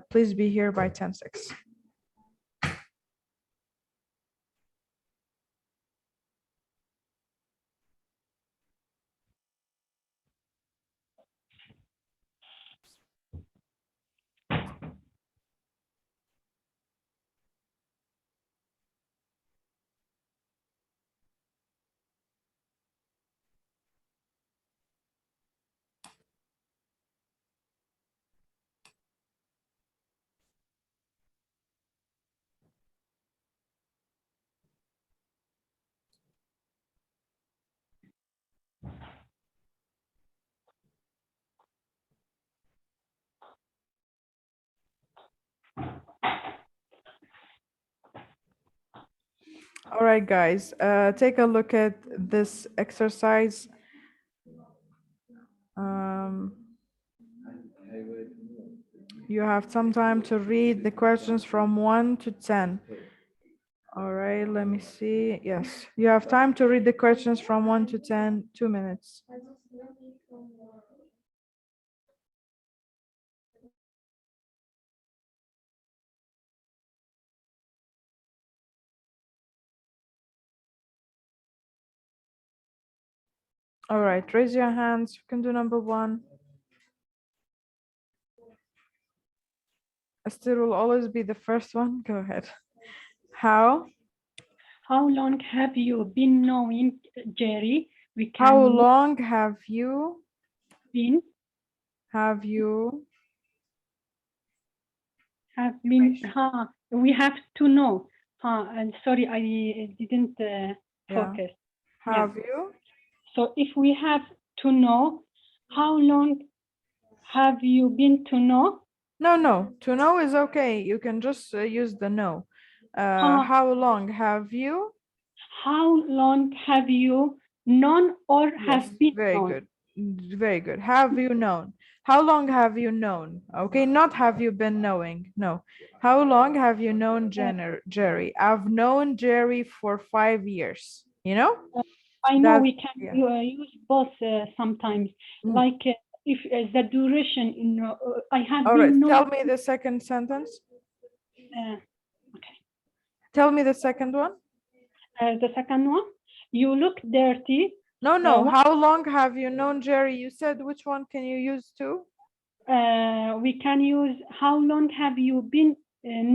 Please be here by 10:06. All right, guys, take a look at this exercise. You have some time to read the questions from 1 to 10. All right, let me see. Yes, you have time to read the questions from 1 to 10, 2 minutes. All right, raise your hands. You can do number 1. Esther will always be the first one. Go ahead. How long have you been knowing Jerry? How long have you been we have to know. And sorry, I didn't focus. Have you? So if we have to know, how long have you been to know? No. To know is okay. You can just use the no. How long have you? How long have you known or have been very known? Good. Very good. Have you known? How long have you known? Okay, not have you been knowing. No. How long have you known Jerry? I've known Jerry for 5 years. You know? I know we can use both sometimes. Like if the duration in I have All been right. Tell known. me the second sentence. Okay. Tell me the second one. The second one, you look dirty. No. How long have you known Jerry? You said which one can you use too? We can use how long have you been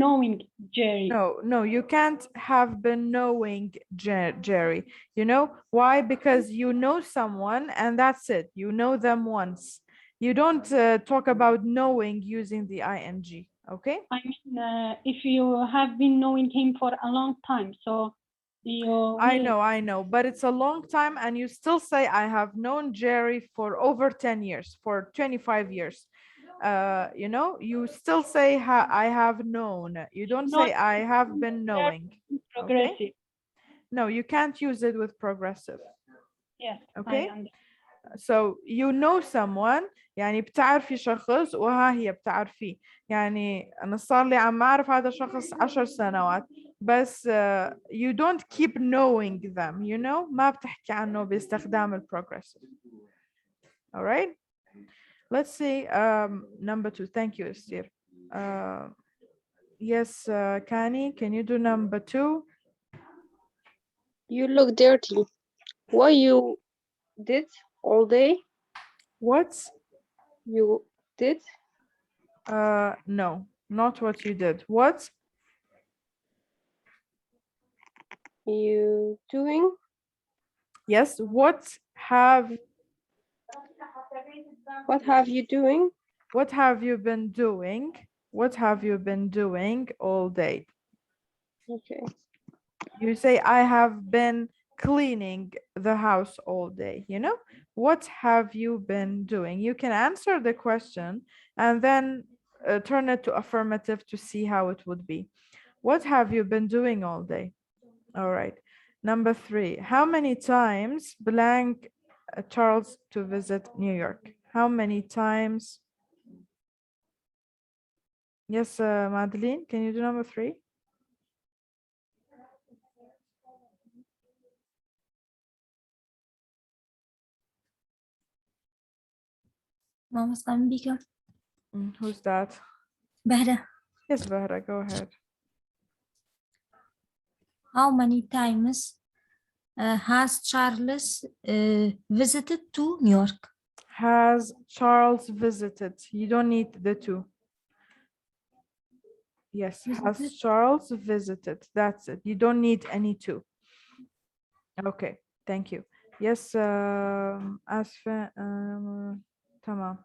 knowing Jerry? No, you can't have been knowing Jerry. You know why? Because you know someone and that's it. You know them once. You don't talk about knowing using the ing. Okay? I mean, if you have been knowing him for a long time, so you. I know, but it's a long time, and you still say I have known Jerry for over 10 years, for 25 years. You know, you still say I have known. You don't say I have been knowing. Progressive. Okay? No, you can't use it with progressive. Yes. Okay? So you know someone يعني بتعرفي شخص وها هي بتعرفيه يعني أنا صار لي عم أعرف هذا الشخص 10 سنوات بس you don't keep knowing them, you know, ما بتحكي عنه باستخدام progressive. All right? Let's see. Number 2. Thank you, Esther. Yes, Kani, can you do number 2? You look dirty. What you did all day? What? You did? No, not what you did. What? You doing? Yes, what have you doing? What have you been doing? What have you been doing all day? Okay. You say, I have been cleaning the house all day, you know? What have you been doing? You can answer the question and then turn it to affirmative to see how it would be. What have you been doing all day? All right. Number 3, how many times blank Charles to visit New York? How many times? Yes, Madeline, can you do number 3? Mama Sambika. Who's that? Bahra. Yes, Bahra, go ahead. How many times has Charles visited to New York? Has Charles visited? You don't need the 2. Yes, has Charles visited? That's it. You don't need any 2. Okay, thank you. Yes, Asfa, tamam.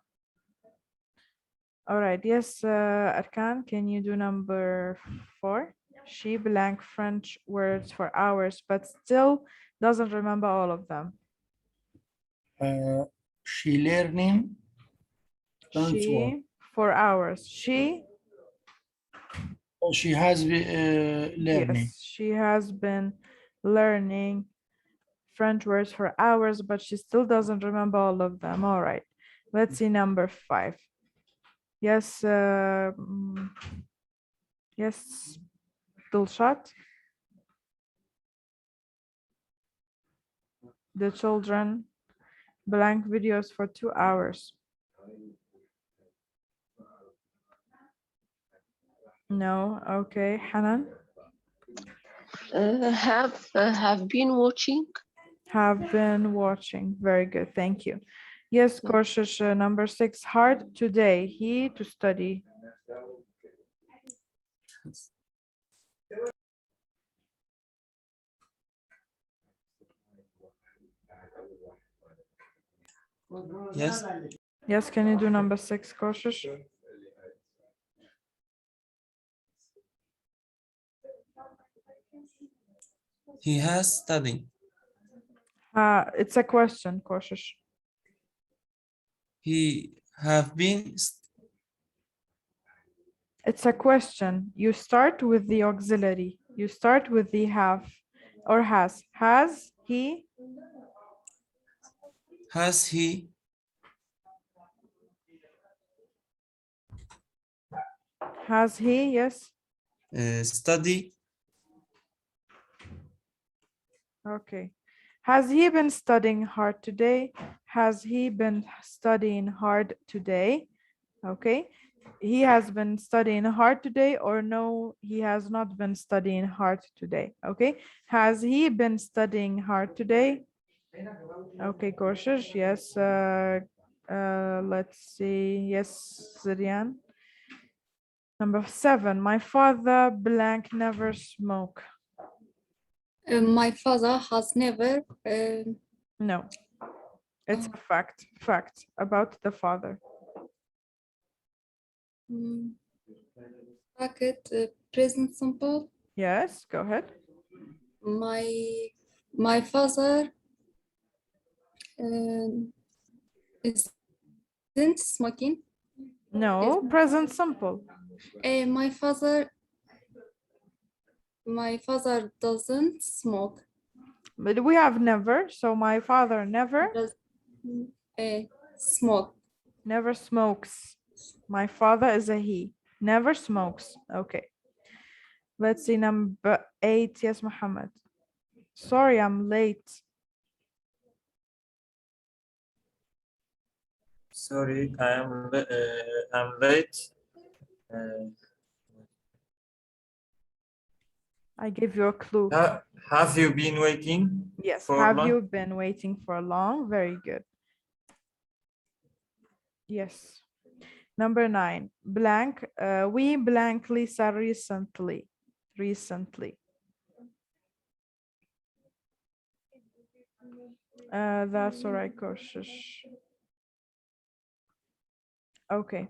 All right, yes, Arkan, can you do number 4? She blank French words for hours, but still doesn't remember all of them. She learning French word. She for hours. She She has been learning. Yes, she has been learning French words for hours, but she still doesn't remember all of them. All right, let's see number 5. Yes, yes, Dilshat. The children blank videos for 2 hours. No, okay, Hanan. Have been watching. Have been watching. Very good, thank you. Yes, Korshish, number 6, hard today. He to study. Yes. Yes, can you do number 6, Korshish? He has studied. It's a question, Korshish. He have been. It's a question. You start with the auxiliary. You start with the have or has. Has he? Has he? Has he? Yes. Study. Okay. Has he been studying hard today? Has he been studying hard today? Okay. He has been studying hard today, or no, he has not been studying hard today. Okay. Has he been studying hard today? Okay, Korshish. Yes. Let's see. Yes, Zirian. Number 7. My father blank never smoke. My father has never. No. It's a fact. Fact about the father. Bracket present simple. Yes, go ahead. My father isn't smoking. No, present simple. My father doesn't smoke. But we have never, so my father never smoke. Never smokes. My father is a he. Never smokes. Okay. Let's see number 8. Yes, Muhammad. Sorry, I'm late. Sorry, I'm late. I gave you a clue. Have you been waiting? Yes. For Have long? you been waiting for long? Very good. Yes. Number 9. Blank. We blank Lisa recently. That's all right, Koshish. Okay.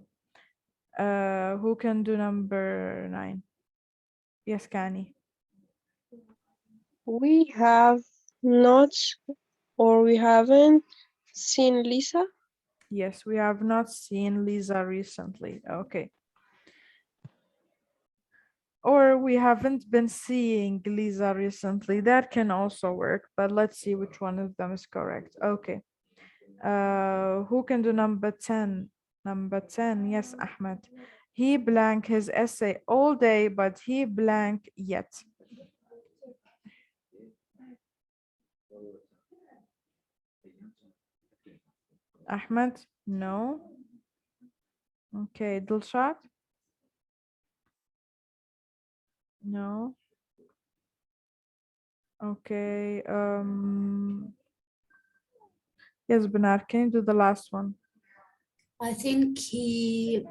Who can do number 9? Yes, Kani. We have not or we haven't seen Lisa. Yes, we have not seen Lisa recently. Okay. Or we haven't been seeing Lisa recently. That can also work, but let's see which one of them is correct. Okay. Who can do number 10? Number 10, yes, Ahmed. He blank his essay all day, but he blank yet. Ahmed, no. Okay, Dilshad? No. Okay, yes, Benar, can you do the last one? I think he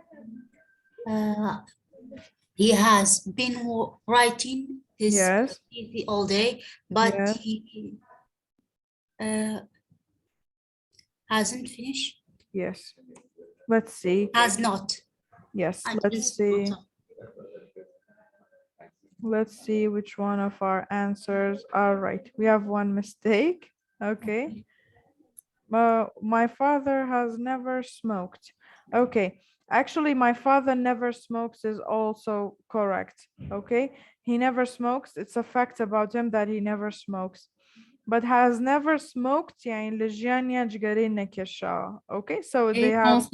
has been writing his Yes. thesis all day, but Yes. he hasn't finished. Yes. Let's see. Has not. Yes, I let's didn't see. spot Let's see which one of our answers are right. We have one mistake. Okay. My father has never smoked. Okay. Actually, my father never smokes is also correct. Okay. He never smokes. It's a fact about him that he never smokes. But has never smoked يعني لجيانيا جگرين نكشا. Okay, so they have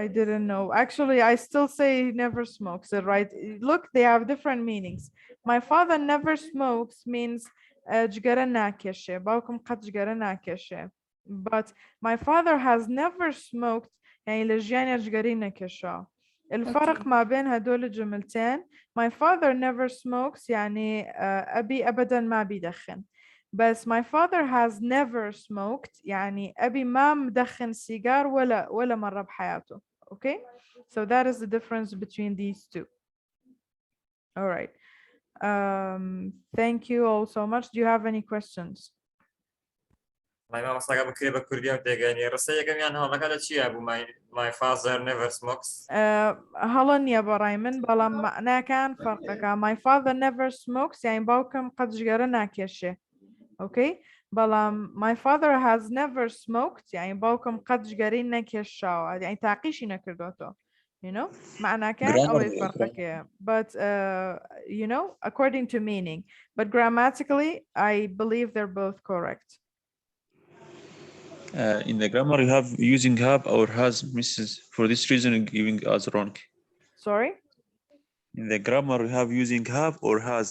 I didn't know. Actually, I still say he never smokes it, right? Look, they have different meanings. My father never smokes means جگره نکشه. باكم قد جگره نکشه. But my father has never smoked يعني لجيانيا جگرين نكشا. الفرق ما بين هدول الجملتين my father never smokes يعني أبي أبدا ما بيدخن بس my father has never smoked يعني أبي ما مدخن سيجار ولا مرة بحياته. Okay, so that is the difference between these two. All right, thank you all so much. Do you have any questions? ما مساقا بكري بكرديان تيجاني رسيا كمان هلا كذا شيء أبو my father never smokes. هلا يا برايمن بلا معناه كان فرقك my father never smokes يعني باوكم قد جرنا كيشه. Okay, بلا my father has never smoked يعني باوكم قد جرينا كيشه يعني تعقيشي نكردوتو. You know معناه كان أو فرقك but you know according to meaning but grammatically I believe they're both correct. In the grammar, you have using have or has, Mrs. For this reason, giving us wrong. Sorry? In the grammar, you have using have or has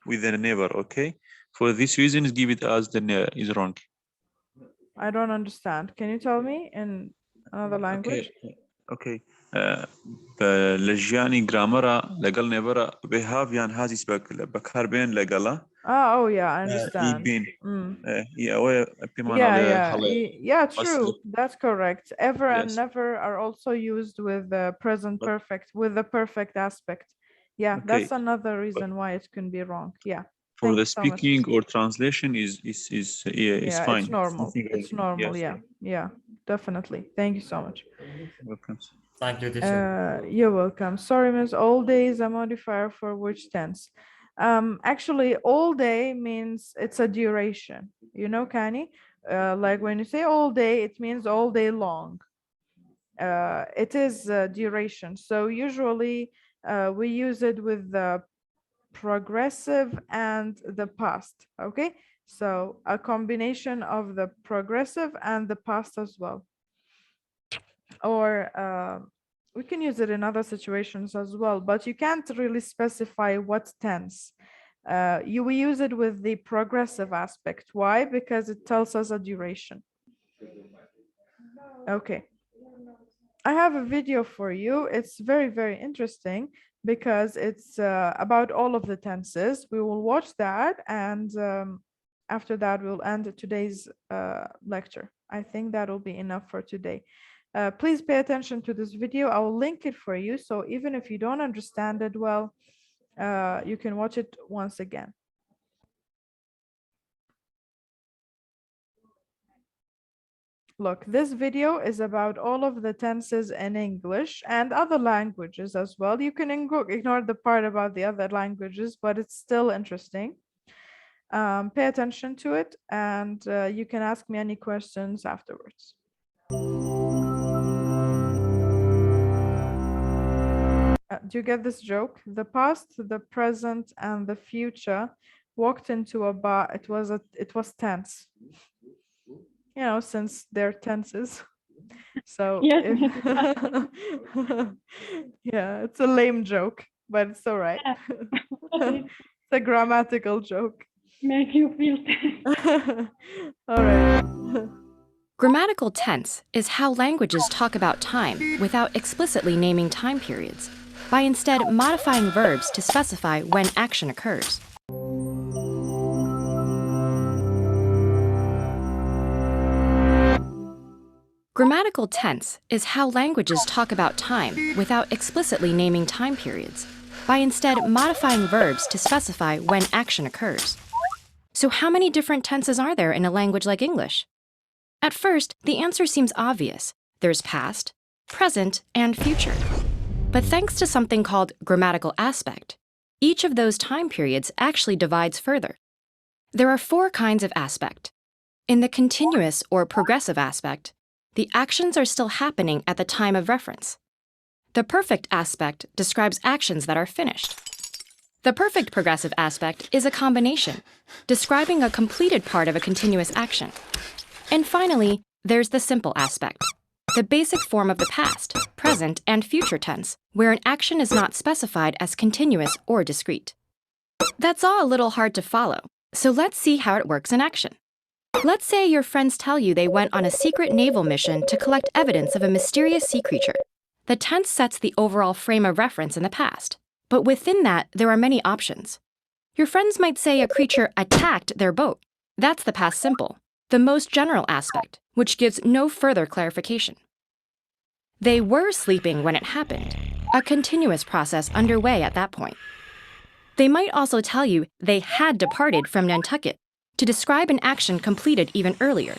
with the never, okay? For this reason, give it as the is wrong. I don't understand. Can you tell me in another language? Okay. لجاني grammar لقل never behave يعني هذه بكار بين لقلا. Oh yeah, I understand. Yeah, true. That's correct. Ever and never are also used with the present perfect, with the perfect aspect. Yeah, that's another reason why it can be wrong. Yeah. For the speaking or translation is fine. It's normal. It's normal. Yes. Yeah, definitely. Thank you so much. Welcome. Thank you, teacher. You're welcome. Sorry, miss. All day is a modifier for which tense? Actually, all day means it's a duration. You know, Kani? Like when you say all day, it means all day long. It is duration. So usually we use it with the progressive and the past. Okay, so a combination of the progressive and the past as well. Or we can use it in other situations as well, but you can't really specify what tense. We use it with the progressive aspect. Why? Because it tells us a duration. Okay. I have a video for you. It's very, very interesting because it's about all of the tenses. We will watch that, and after that, we'll end today's lecture. I think that will be enough for today. Please pay attention to this video. I will link it for you. So even if you don't understand it well, you can watch it once again. Look, this video is about all of the tenses in English and other languages as well. You can ignore the part about the other languages, but it's still interesting. Pay attention to it, and you can ask me any questions afterwards. Do you get this joke? The past, the present, and the future walked into a bar. It was tense. You know, since they're tenses. So Yes. yeah, it's a lame joke, but it's all right. It's a grammatical joke. Make you feel All right. Grammatical tense is how languages talk about time without explicitly naming time periods, by instead modifying verbs to specify when action occurs. Grammatical tense is how languages talk about time without explicitly naming time periods, by instead modifying verbs to specify when action occurs. So how many different tenses are there in a language like English? At first, the answer seems obvious. There's past, present, and future. But thanks to something called grammatical aspect, each of those time periods actually divides further. There are 4 kinds of aspect. In the continuous or progressive aspect, the actions are still happening at the time of reference. The perfect aspect describes actions that are finished. The perfect progressive aspect is a combination, describing a completed part of a continuous action. And finally, there's the simple aspect, the basic form of the past, present, and future tense, where an action is not specified as continuous or discrete. That's all a little hard to follow, so let's see how it works in action. Let's say your friends tell you they went on a secret naval mission to collect evidence of a mysterious sea creature. The tense sets the overall frame of reference in the past, but within that, there are many options. Your friends might say a creature attacked their boat. That's the past simple, the most general aspect, which gives no further clarification. They were sleeping when it happened, a continuous process underway at that point. They might also tell you they had departed from Nantucket to describe an action completed even earlier.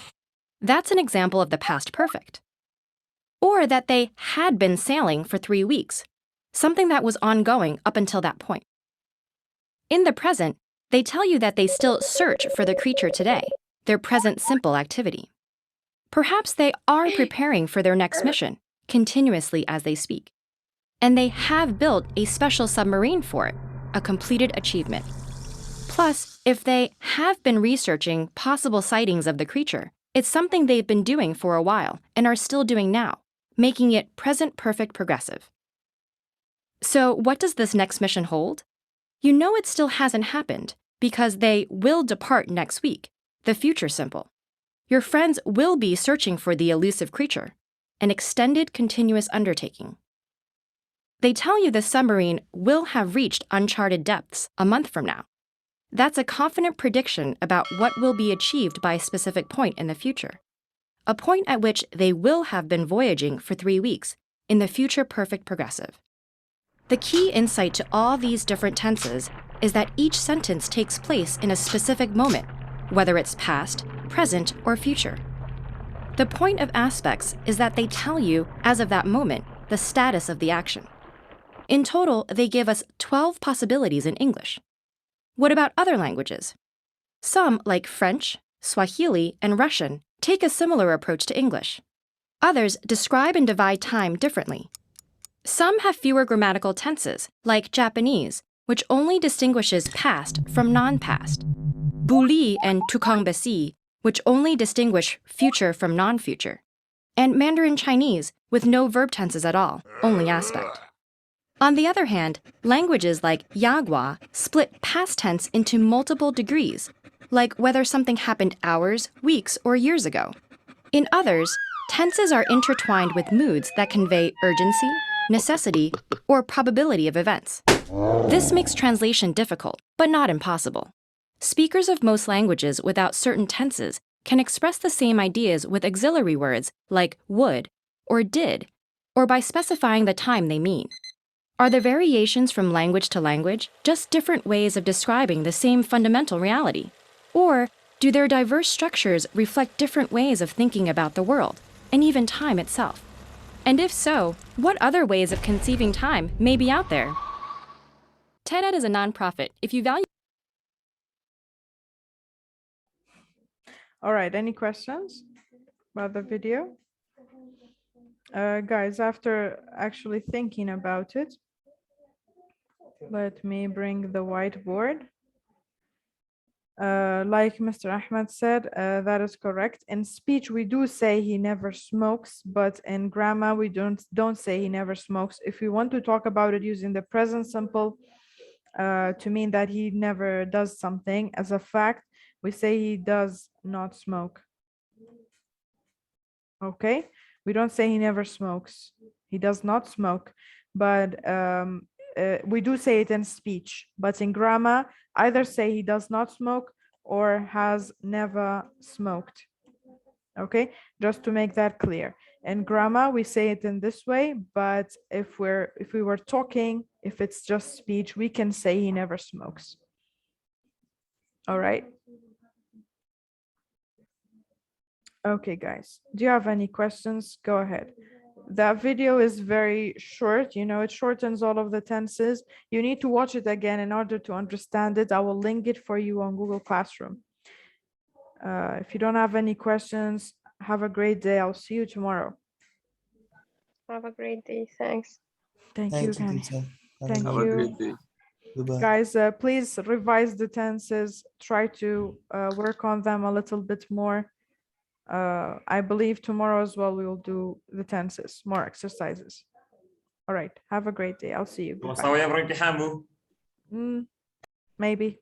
That's an example of the past perfect. Or that they had been sailing for 3 weeks, something that was ongoing up until that point. In the present, they tell you that they still search for the creature today, their present simple activity. Perhaps they are preparing for their next mission, continuously as they speak. And they have built a special submarine for it, a completed achievement. Plus, if they have been researching possible sightings of the creature, it's something they've been doing for a while and are still doing now, making it present perfect progressive. So what does this next mission hold? You know it still hasn't happened because they will depart next week, the future simple. Your friends will be searching for the elusive creature, an extended continuous undertaking. They tell you the submarine will have reached uncharted depths a month from now. That's a confident prediction about what will be achieved by a specific point in the future, a point at which they will have been voyaging for 3 weeks in the future perfect progressive. The key insight to all these different tenses is that each sentence takes place in a specific moment, whether it's past, present, or future. The point of aspects is that they tell you, as of that moment, the status of the action. In total, they give us 12 possibilities in English. What about other languages? Some, like French, Swahili, and Russian, take a similar approach to English. Others describe and divide time differently. Some have fewer grammatical tenses, like Japanese, which only distinguishes past from non-past. Buli and Tukangbesi, which only distinguish future from non-future. And Mandarin Chinese, with no verb tenses at all, only aspect. On the other hand, languages like Yagua split past tense into multiple degrees, like whether something happened hours, weeks, or years ago. In others, Tenses are intertwined with moods that convey urgency, necessity, or probability of events. This makes translation difficult, but not impossible. Speakers of most languages without certain tenses can express the same ideas with auxiliary words like would or did, or by specifying the time they mean. Are the variations from language to language just different ways of describing the same fundamental reality? Or do their diverse structures reflect different ways of thinking about the world, and even time itself? And if so, what other ways of conceiving time may be out there? TED-Ed is a nonprofit. If you value... All right, any questions about the video? Guys, after actually thinking about it, let me bring the whiteboard. Like Mr. Ahmed said, that is correct. In speech, we do say he never smokes, but in grammar, we don't say he never smokes. If we want to talk about it using the present simple to mean that he never does something as a fact, we say he does not smoke. Okay, we don't say he never smokes. He does not smoke, but we do say it in speech, but in grammar, either say he does not smoke or has never smoked. Okay, just to make that clear. In grammar, we say it in this way, but if we were talking, if it's just speech, we can say he never smokes. All right. Okay, guys, do you have any questions? Go ahead. That video is very short, you know, it shortens all of the tenses. You need to watch it again in order to understand it. I will link it for you on Google Classroom. If you don't have any questions, have a great day. I'll see you tomorrow. Have a great day. Thanks. Thank you, Gani. Thank Have you. a great day. Goodbye. Guys, please revise the tenses. Try to work on them a little bit more. I believe tomorrow as well, we will do the tenses, more exercises. All right. Have a great day. I'll see you. Goodbye. Maybe.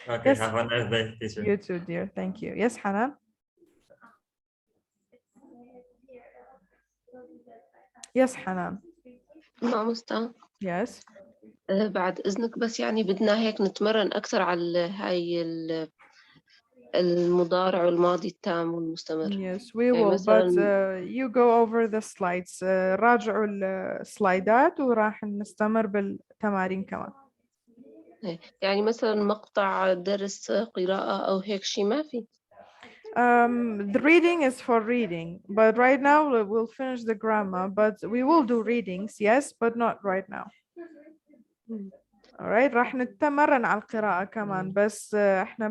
Okay, Yes. have a nice day, teacher. You too, dear. Thank you. Yes, Hanan. Yes, Hanan. مستر. Yes. بعد إذنك بس يعني بدنا هيك نتمرن أكثر على هاي المضارع والماضي التام والمستمر. Yes, we will, but you go over the slides. راجعوا السلايدات وراح نستمر بالتمارين كمان. يعني مثلا مقطع درس قراءة أو هيك شيء ما في. The reading is for reading, but right now we'll finish the grammar, but we will do readings, yes, but not right now. Alright, راح نتمرن على القراءة كمان، بس احنا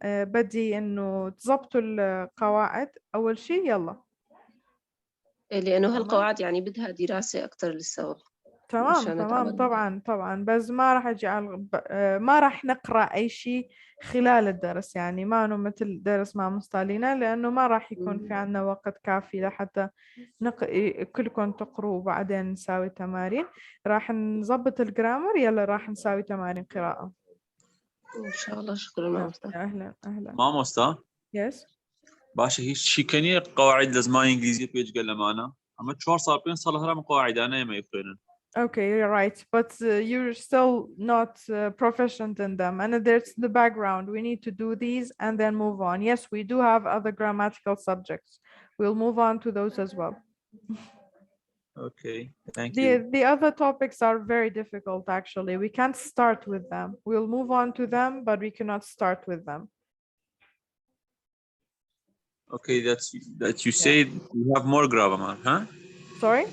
بدي انه تضبطوا القواعد أول شيء. يلا. لأنه هالقواعد يعني بدها دراسة أكثر لسه. تمام طبعا بس ما راح اجي ما راح نقرأ أي شيء خلال الدرس، يعني ما انه مثل درس مع مستالينا، لأنه ما راح يكون في عندنا وقت كافي لحتى كلكم تقروا وبعدين نساوي تمارين. راح نظبط الجرامر. يلا راح نساوي تمارين قراءة إن شاء الله. شكرا مامستا. أهلا. مامستا. يس. باشا هي شيكانية قواعد لازمة إنجليزية بيج قال معنا. أما شوار صار بين صار لها من قواعد أنا ما يفينن. Okay, you're right, but you're still not proficient in them, and there's the background. We need to do these and then move on. Yes, we do have other grammatical subjects. We'll move on to those as well. Okay, thank you. The other topics are very difficult, actually. We can't start with them. We'll move on to them, but we cannot start with them. Okay, that you said we have more grammar, huh? Sorry?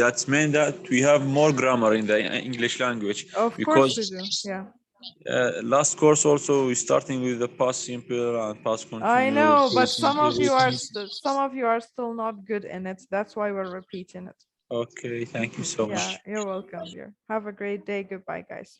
That's meant that we have more grammar in the English language. Of course we do, yeah. Last course also we're starting with the past simple and past continuous. I know, but some of you are still not good in it. That's why we're repeating it. Okay, thank you so much. Yeah, you're welcome, dear. Have a great day. Goodbye, guys.